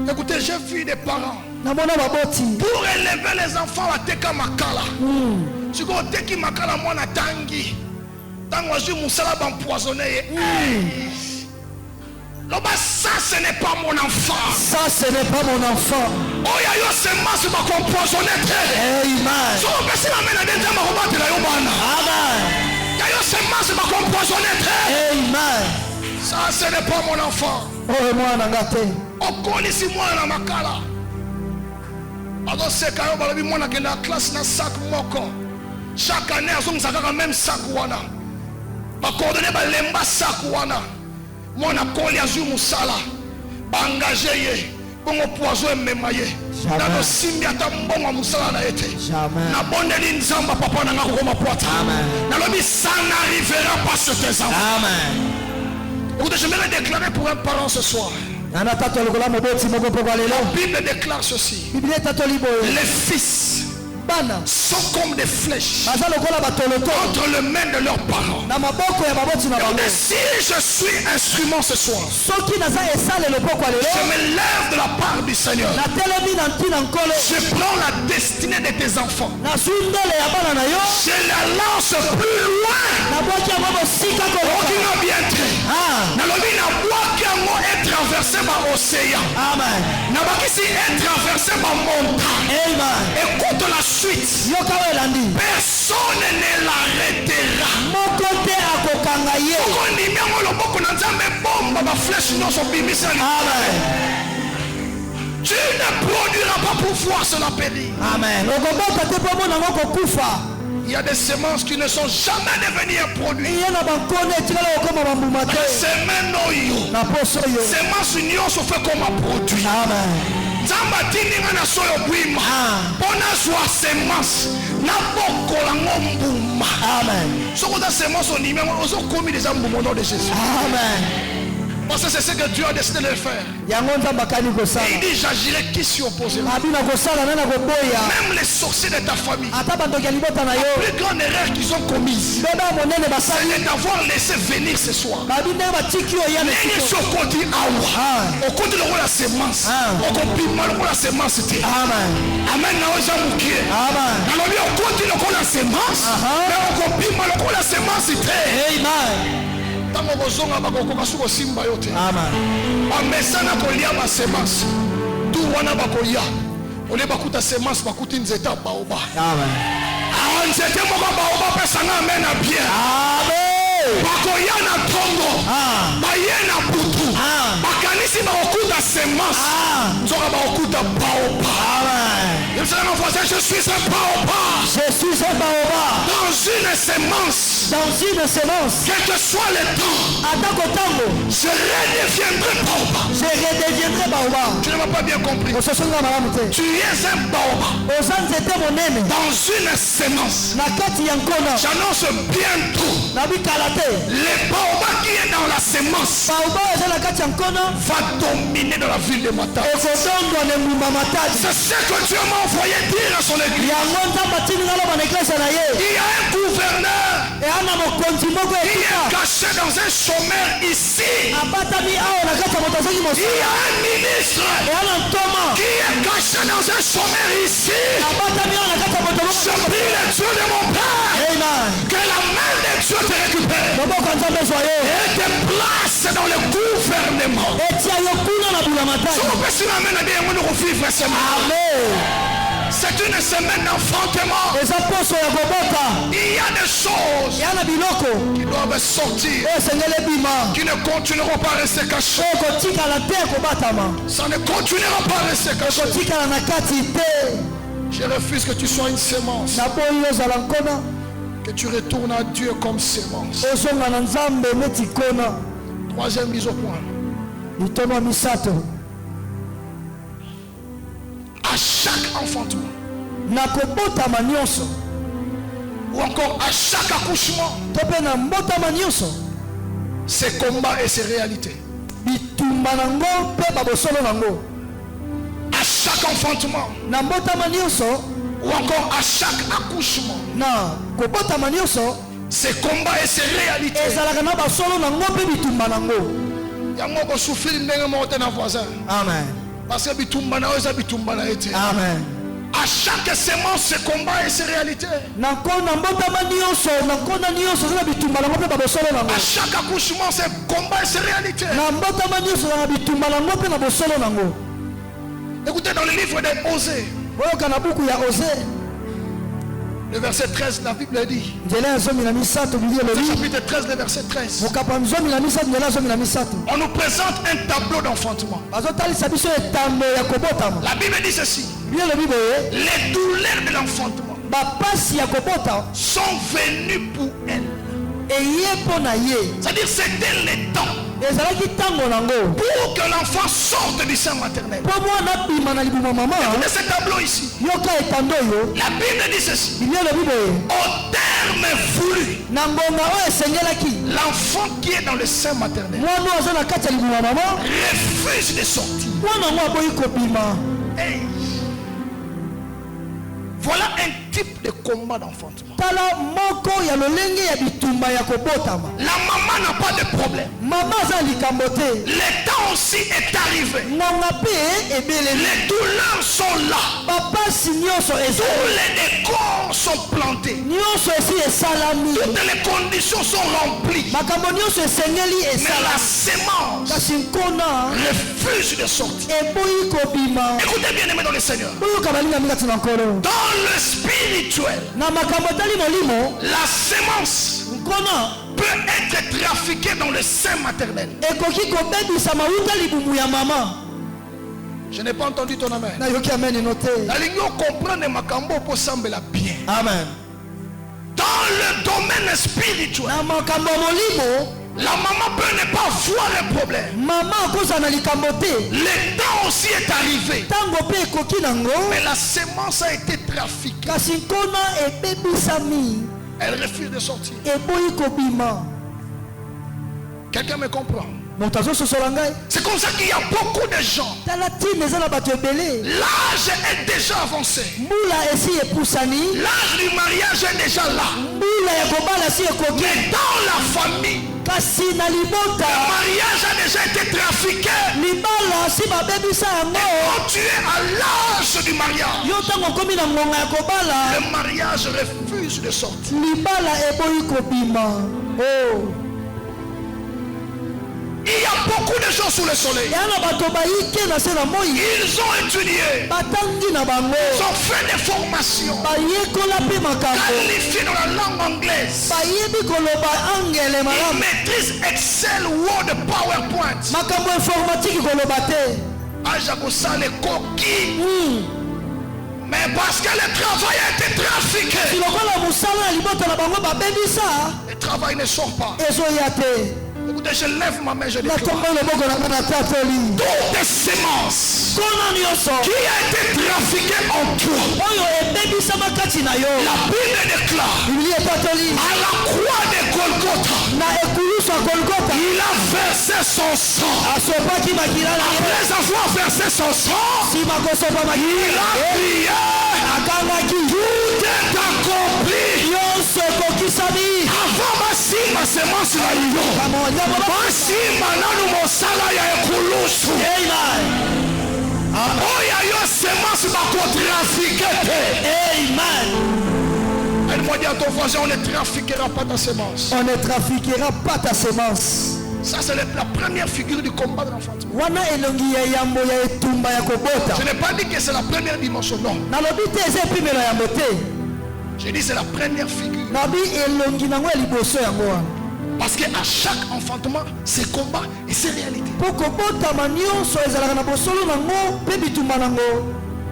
Écoutez, j'ai vu des parents. Pour élever les enfants, à Teka Makala. Tu vois, Teki Makala, moi, na tangi. Tango, je me suis empoisonné. Ça, ce n'est pas mon enfant. Ça, ce n'est pas mon enfant. Oh, il y a eu ce masque qui m'a empoisonné. Amen. Il y a eu ce masque qui m'a empoisonné. Amen. Ça, ce n'est pas mon enfant. Oh, moi, n'angate. On connaît si moi, na makala. Alors, c'est quand même, moi, dans la classe, na sac moko. Chaque année, on a le même sac wana. Ma coordonnée, lemba sac wana. Moi, na koli azu musala. Engagé ye. Bon poison memaye. Na no simbi ata mbongo musala na ete. Na bondeli nzamba papa na ngako koma poata. Na lobi ça n'arrivera pas sur tes enfants. Amen. Écoutez, je vais déclarer pour un parent ce soir. La Bible déclare ceci. Les fils sont comme des flèches entre les mains de leurs parents. Et si je suis instrument ce soir, je me lève de la part du Seigneur. Je prends la destinée de tes enfants. Je la lance plus loin. Est traversé par l'océan. Amen. Est traversé par montagne. Amen. Écoute la suite. Personne ne l'arrêtera. Amen. Tu ne produiras pas pour voir cela périr. Amen. Il y a des semences qui ne sont jamais devenues un produit. Semences union se fait comme un produit. Amen. Parce que c'est ce que Dieu a décidé de faire. Et il dit j'agirai qui s'y opposera. Même les sorciers de ta famille. La plus grande erreur qu'ils ont commise, c'est d'avoir laissé venir ce soir. Amen. Bakoyana tongo bayena butu bakanisi bakokuta semence nzoka bakokuta baobab. Je suis un baobab. Je suis un baobab. Dans une semence. Quel que soit le temps, je redeviendrai baobab. Tu ne m'as pas bien compris. Tu es un baobab. Dans une semence. J'annonce bientôt. Le baobab qui est dans la semence va dominer dans la ville de Matadi. C'est ce que Dieu m'a envoyé dire à son église. Il y a un gouverneur qui est caché dans un chômeur ici. Il y a un ministre qui est caché dans un chômeur ici. Je prie le Dieu de mon Père que la main de Dieu te récupère et te place dans le gouvernement. C'est une semaine d'enfantement. Il y a des choses qui doivent sortir, qui ne continueront pas à rester cachées. Ça ne continuera pas à rester caché. Je refuse que tu sois une semence, que tu retournes à Dieu comme semence. Troisième mise au point. À chaque enfantement. Ou encore à chaque accouchement. Ces combats et ces réalités. À chaque enfantement. Ou encore à chaque accouchement. Ces combats et ces réalités. Amen. Amen. À chaque sémence, ces combats et ces réalités. À chaque accouchement, ces combats et ces réalités. Écoutez, dans le livre des Osée, le verset 13, la Bible dit. Chapitre 13, le verset 13. On nous présente un tableau d'enfantement. La Bible dit ceci. Les douleurs de l'enfantement sont venues pour elle. C'est-à-dire c'était le temps pour que l'enfant sorte du sein maternel. Regardez ce tableau ici. La Bible dit ceci. Au terme voulu, l'enfant qui est dans le sein maternel refuse de sortir. Hey. Voilà un type de combat d'enfantement. La maman n'a pas de problème. Le temps aussi est arrivé. Les douleurs sont là. Tous les décors sont plantés. Toutes les conditions sont remplies. Mais la sémence refuse de sortir. Écoutez bien aimé dans le Seigneur. Dans le spirituel, la sémence peut être trafiquée dans le sein maternel. Je n'ai pas entendu ton amen. La ligne comprend les macambo pour sembler bien. Amen. Dans le domaine spirituel, la maman peut ne pas voir un problème. Le temps aussi est arrivé. Mais la sémence a été trafiquée. Elle refuse de sortir. Quelqu'un me comprend? C'est comme ça qu'il y a beaucoup de gens. L'âge est déjà avancé. L'âge du mariage est déjà là. Mais dans la famille, le mariage a déjà été trafiqué. Et quand tu es à l'âge du mariage, le mariage refuse de sortir. Il y a beaucoup de gens sous le soleil. Ils ont étudié. Ils ont fait des formations. Qualifiés dans la langue anglaise. Ils maîtrisent Excel, Word, PowerPoint. Les coquilles. Mais parce que le travail a été trafiqué, le travail ne sort pas. Écoutez, je lève ma main, je déclare. Toutes les semences qui a été trafiquée en toi, la Bible déclare à la croix de Golgotha, il a versé son sang. Après avoir versé son sang, il a prié. Tout est accompli. Avant ma semence la lion. Masima nanu mosala ya ekulusu. Oya yo semence bakotrafique. Amen. Elle m'a dit à ton voisin, on ne trafiquera pas ta semence. On ne trafiquera pas ta semence. Ça c'est la première figure du combat de l'enfantement. Je n'ai pas dit que c'est la première dimension, non. J'ai dit c'est la première figure. Parce qu'à chaque enfantement, c'est combat et c'est réalité.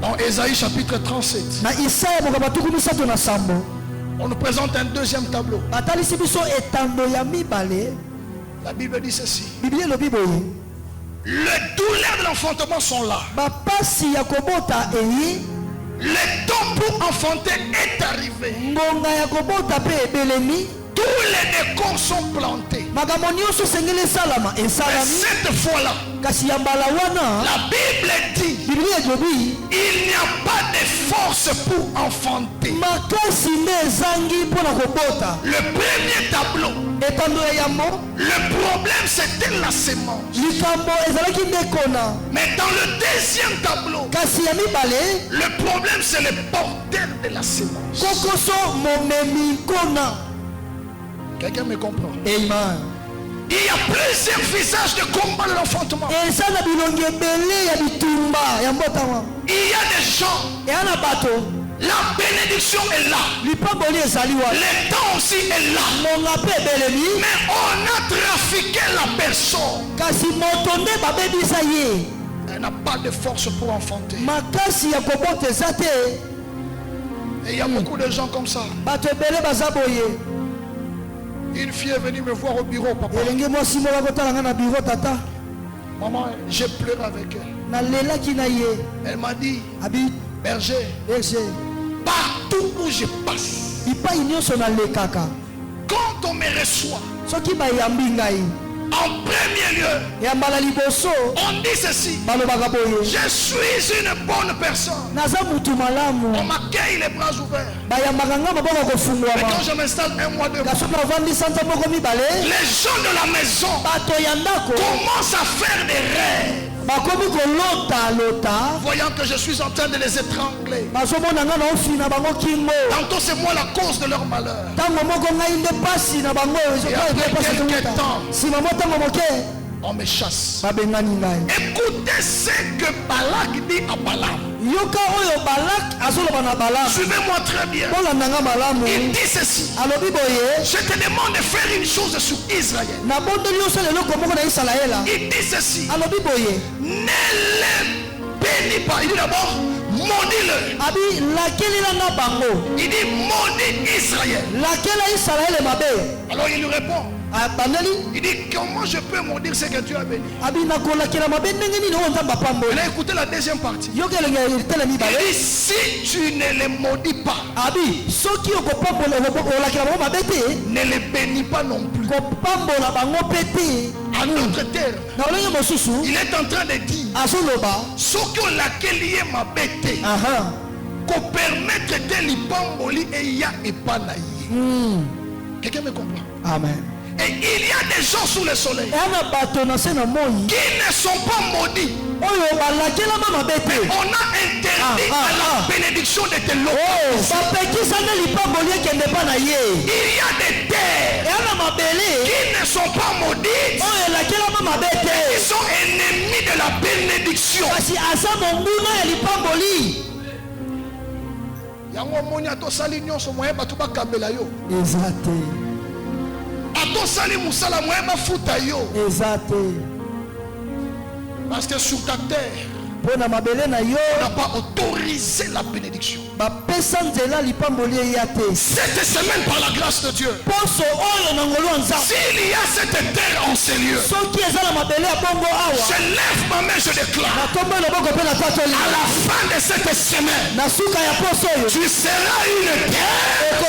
Dans Ésaïe chapitre 37, on nous présente un deuxième tableau. La Bible dit ceci. Les douleurs de l'enfantement sont là. Le temps pour enfanter est arrivé. Tous les décors sont plantés. Et cette fois-là, la Bible dit il n'y a pas de force pour enfanter. Le premier tableau, le problème c'était la semence. Mais dans le deuxième tableau, le problème c'est le porteur de la semence. Quelqu'un me comprend? Amen. Il y a plusieurs visages de combat de l'enfantement. Il y a des gens, la bénédiction est là. Le temps aussi est là. Mais on a trafiqué la personne. Elle n'a pas de force pour enfanter. Et il y a beaucoup de gens comme ça. Une fille est venue me voir au bureau, papa. Maman, j'ai pleuré avec elle. Elle m'a dit, berger, partout où je passe, quand on me reçoit, en premier lieu, on dit ceci: je suis une bonne personne. On m'accueille les bras ouverts. Mais quand je m'installe un mois, 2 mois, les gens de la maison commencent à faire des rêves, voyant que je suis en train de les étrangler. Tantôt c'est moi la cause de leur malheur. Et après quelques temps, on me chasse. Écoutez ce que Balak dit à Balaam. Suivez-moi très bien. Il dit ceci: je te demande de faire une chose sur Israël. Il dit ceci: ne les bénis pas. Il dit d'abord maudis-le. Il dit maudis Israël. Alors il lui répond, il dit comment je peux maudire ce que Dieu a béni. Il a écouté la deuxième partie. Il dit si tu ne les maudis pas, ne les bénis pas non plus. En d'autres termes, il est en train de dire ce que laquelle est ma bête qu'on permettre de l'ipamboli et il y a épanaï. Quelqu'un me comprend? Amen. Et il y a des gens sous le soleil qui ne sont pas maudits. Mais on a interdit à la bénédiction de tes lots. Il y a des terres qui ne sont pas maudites, mais qui sont ennemis de la bénédiction. Parce que sur ta terre, on n'a pas autorisé la bénédiction. Cette semaine, par la grâce de Dieu, s'il y a cette terre en ces lieux, je lève ma main, je déclare, à la fin de cette semaine, tu seras une terre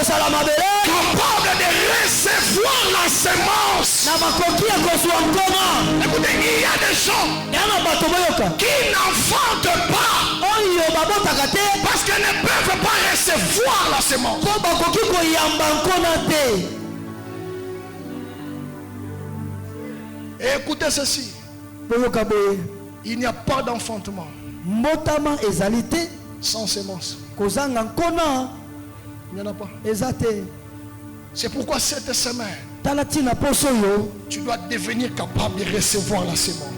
capable de recevoir la semence. Écoutez, il y a des gens qui n'enfantent pas parce qu'ils ne peuvent pas recevoir la semence. Et écoutez ceci, il n'y a pas d'enfantement sans semence. Il n'y en a pas. C'est pourquoi cette semaine, tu dois devenir capable de recevoir la semence.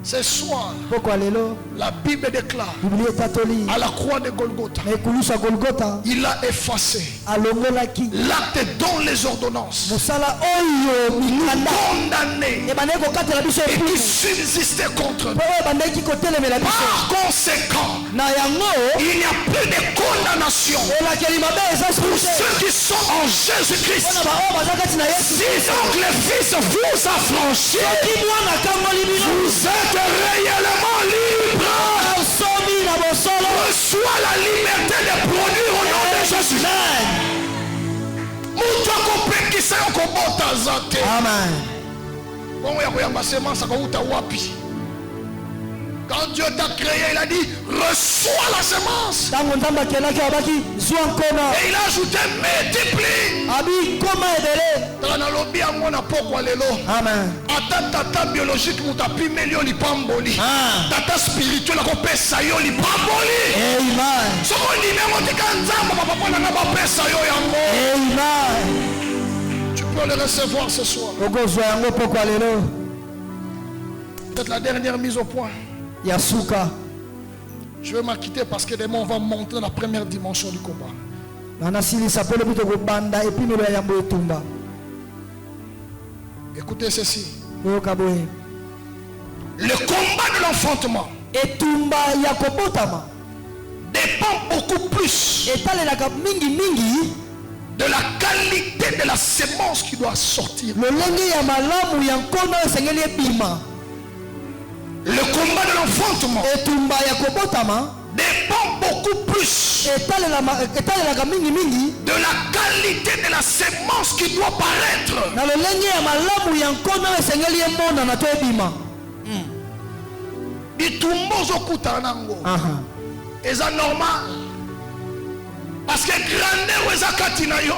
Ce soir, la Bible déclare à la croix de Golgotha, il a effacé l'acte dont les ordonnances condamnées et qui subsistaient contre nous. Par conséquent, il n'y a plus de condamnation Pour ceux qui sont en Jésus-Christ. Si donc le Fils vous a franchi, vous êtes réellement libre. Reçois la liberté de produire au nom de Jésus. Amen. Quand Dieu t'a créé, il a dit reçois la semence. Et il a ajouté multiplie. Amen. Tata biologique nous t'a pris million li pamboli. Tata spirituel a coupé ça yo li pamboli. Amen. Ce qu'on dit même on dit quand papa n'a pas pesa yo yango. Amen. Tu peux le recevoir ce soir. Peut-être la dernière mise au point. Yasuka. Je vais m'acquitter parce que demain on va montrer la première dimension du combat. Écoutez ceci. Le combat de l'enfantement dépend beaucoup plus de la qualité de la semence qui doit sortir. Le combat de l'enfantement dépend beaucoup plus de la qualité de la semence qui doit paraître. Et ça normal. Parce que grandeur est katina yo.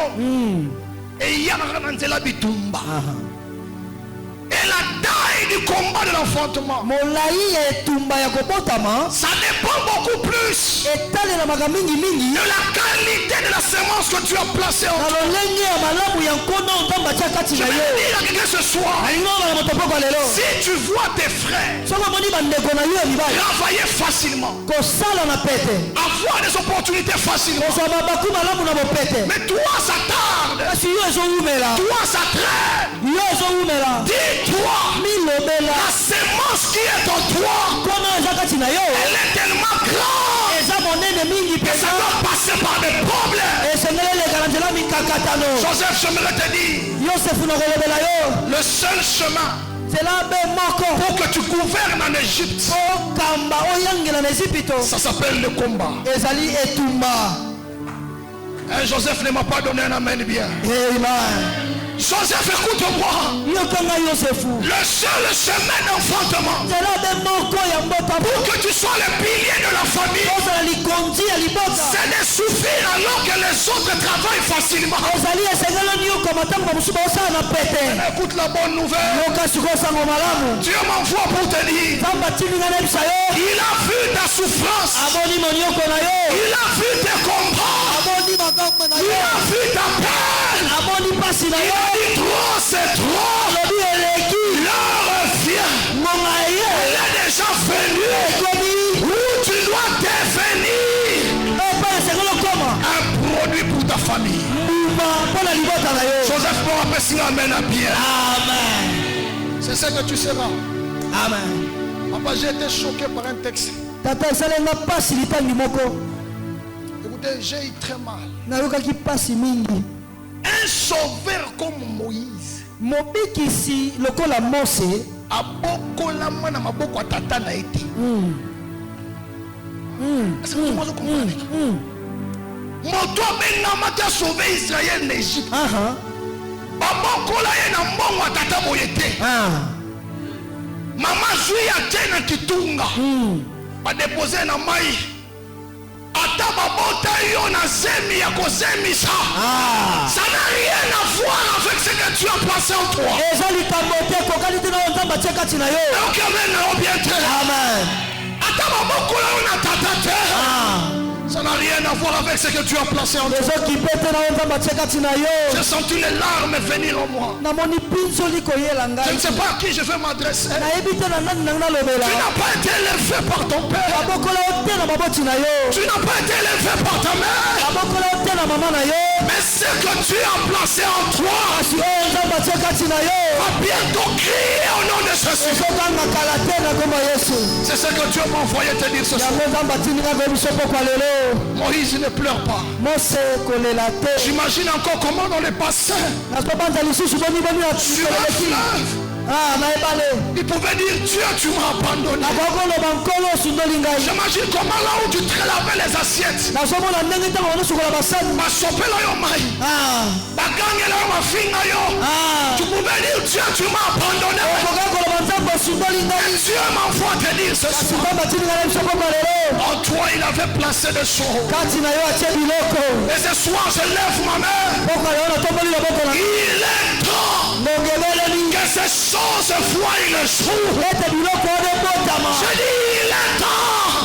Et il y a un bitumba. Et la taille du combat de l'enfantement, ça dépend beaucoup plus de la qualité de la semence que tu as placée en toi. Je vais dire à quelqu'un ce soir, si tu vois tes frères travailler facilement, avoir des opportunités facilement, mais toi ça tarde, toi ça traîne, dis-toi, la semence qui est en toi, elle est tellement grande que ça doit passer par des problèmes. Joseph, j'aimerais te dire, le seul chemin pour que tu gouvernes en Égypte, ça s'appelle le combat. Et Joseph ne m'a pas donné un amen bien. Joseph, écoute-moi. Le seul chemin d'enfantement pour que tu sois le pilier de la famille, c'est de souffrir alors que les autres travaillent facilement. Écoute la bonne nouvelle. Dieu m'envoie pour te dire, il a vu ta souffrance, il a vu tes combats, il a vu ta peine, il a dit trop, c'est trop, l'heure vient, elle est déjà venue où tu dois devenir un produit pour ta famille. Joseph pour appeler si amen à bien. Amen. C'est ce que tu seras. Amen. Papa, j'ai été choqué par un texte. Écoutez, j'ai eu très mal. Un sauveur comme Moïse abokolama na maboko ya tata na ete. Est-ce que tu m'as compris? Moto abengama te sauver Israël n'Égypte. Babokola ye na mbongo ya tata boye te. Mama zwi ya te na kitunga badepose na mai. Ata babota yo na zemi ya kozemisa. Ça n'a rien à voir avec ce que tu as placé en toi. Donc amen na bien te. Amen. Ata babokola yo na tata te. Ça n'a rien à voir avec ce que tu as placé en toi. J'ai senti les larmes venir en moi. Je ne sais pas à qui je vais m'adresser. Tu n'as pas été élevé par ton père. Tu n'as pas été élevé par ta mère. Mais ce que tu as placé en toi va bientôt crier au nom de Jésus. C'est ce que Dieu m'a envoyé te dire ce soir. Moïse ne pleure pas. J'imagine encore comment dans les bassins sur le fleuve, il pouvait dire Dieu, tu m'as abandonné. J'imagine comment là où tu te lavais les assiettes, tu pouvais dire Dieu, tu m'as abandonné. Dieu m'envoie te dire ce soir, en toi il avait placé des choses. Et ce soir je lève ma main. Il est temps que ces choses voient le jour. Je dis il est temps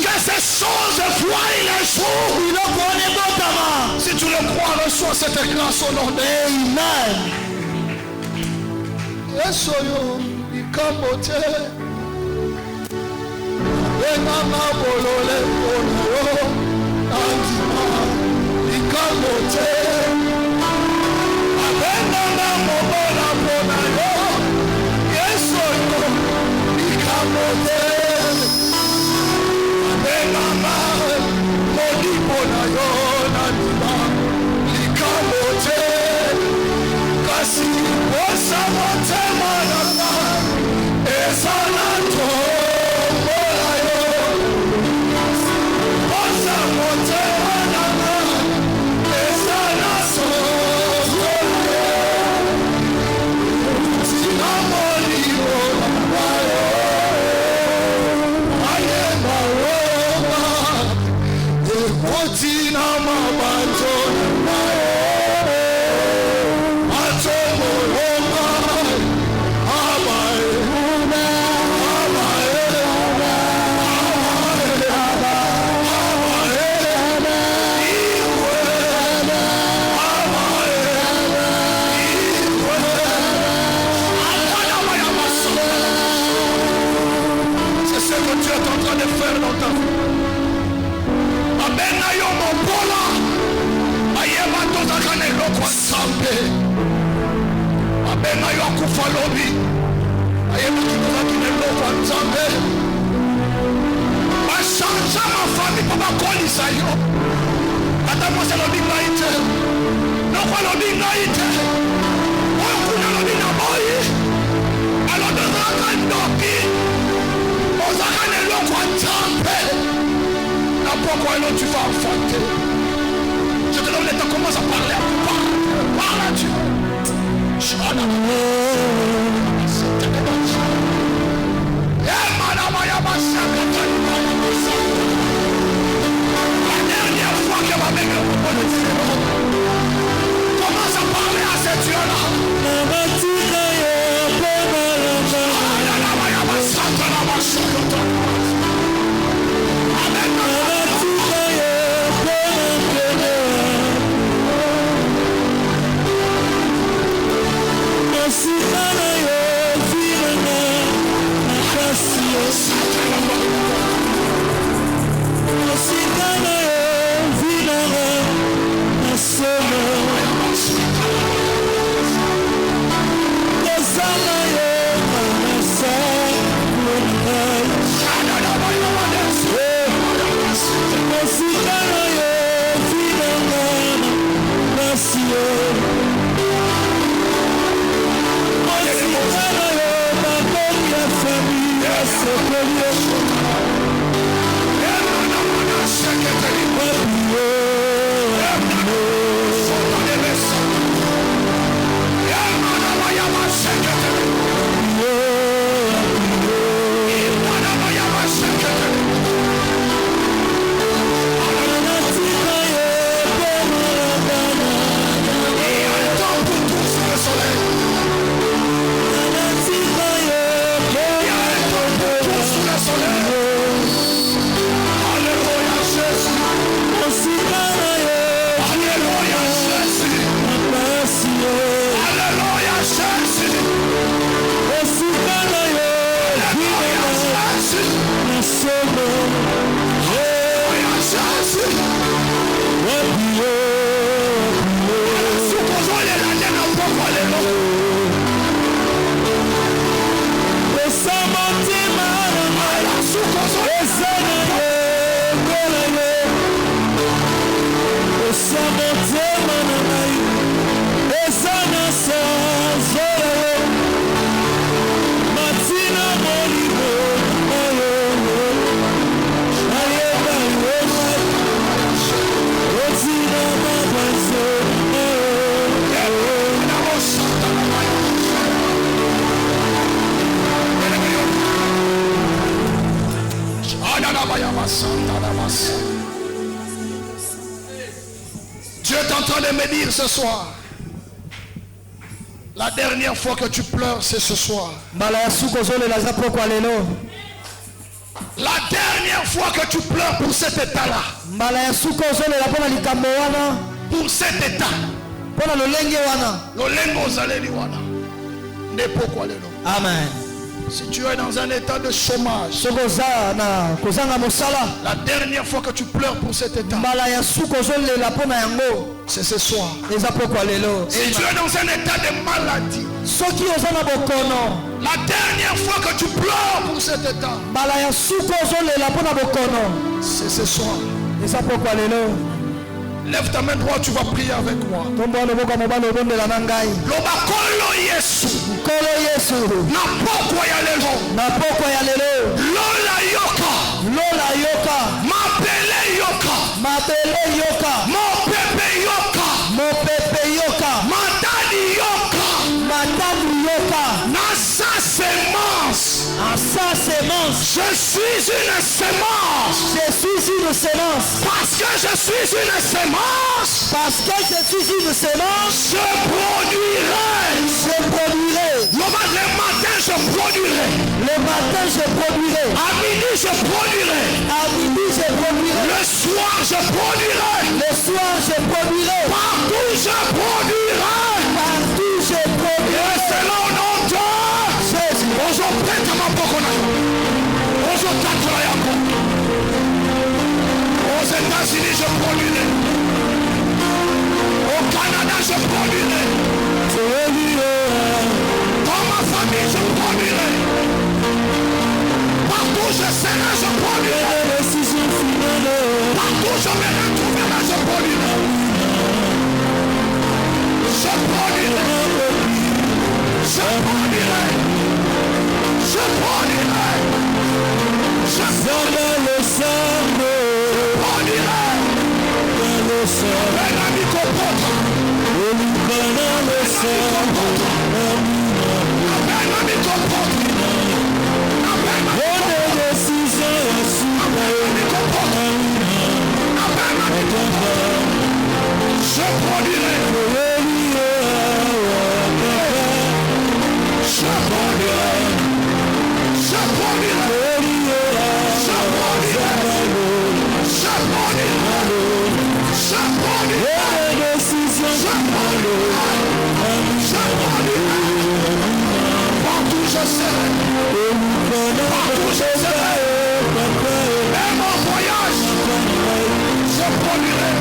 que ces choses voient le jour. Si tu le crois, reçois cette grâce au nom de Amen. Yesoyo ikamote enama bolole onayo antima ikamote abenana mobola bonayo Yesoyo ikamote abenama modi bonayo nanima ikamote kasi osa motema nanga esanato bonayo osa motema nanga esanato bonayo sinamoli bonayo aye maroma ekotina mabanzo nayo Pourquoi tu vas enfanter? Je te donne le temps, commence à parler. Parle à Dieu. La dernière fois que ma mère commence à parler à ce Dieu-là. Dieu est en train de me dire ce soir. La dernière fois que tu pleures, c'est ce soir. La dernière fois que tu pleures pour cet état-là. Pour cet état. Amen. Si tu es dans un état de chômage, la dernière fois que tu pleures pour cet état, c'est ce soir. Si tu es dans un état de maladie, la dernière fois que tu pleures pour cet état, c'est ce soir. Lève ta main droite, tu vas prier avec moi. Lobakolo Yesu. Napoko ya lelo. Lola yoka. Mapele yoka. Mopepe yoka. Matadi yoka. Nasa semence. Je suis une semence. Parce que je suis une semence. Je produirai. Le matin je produirai. À midi je produirai. Le soir je produirai. Partout je produirai. Et c'est là au nom de aux États-Unis je produirai. Au Canada je produirai. Dans ma famille je produirai. Partout je serai je produirai. Partout je me retrouverai je produirai. Je produirai. Même en voyage, je produirai.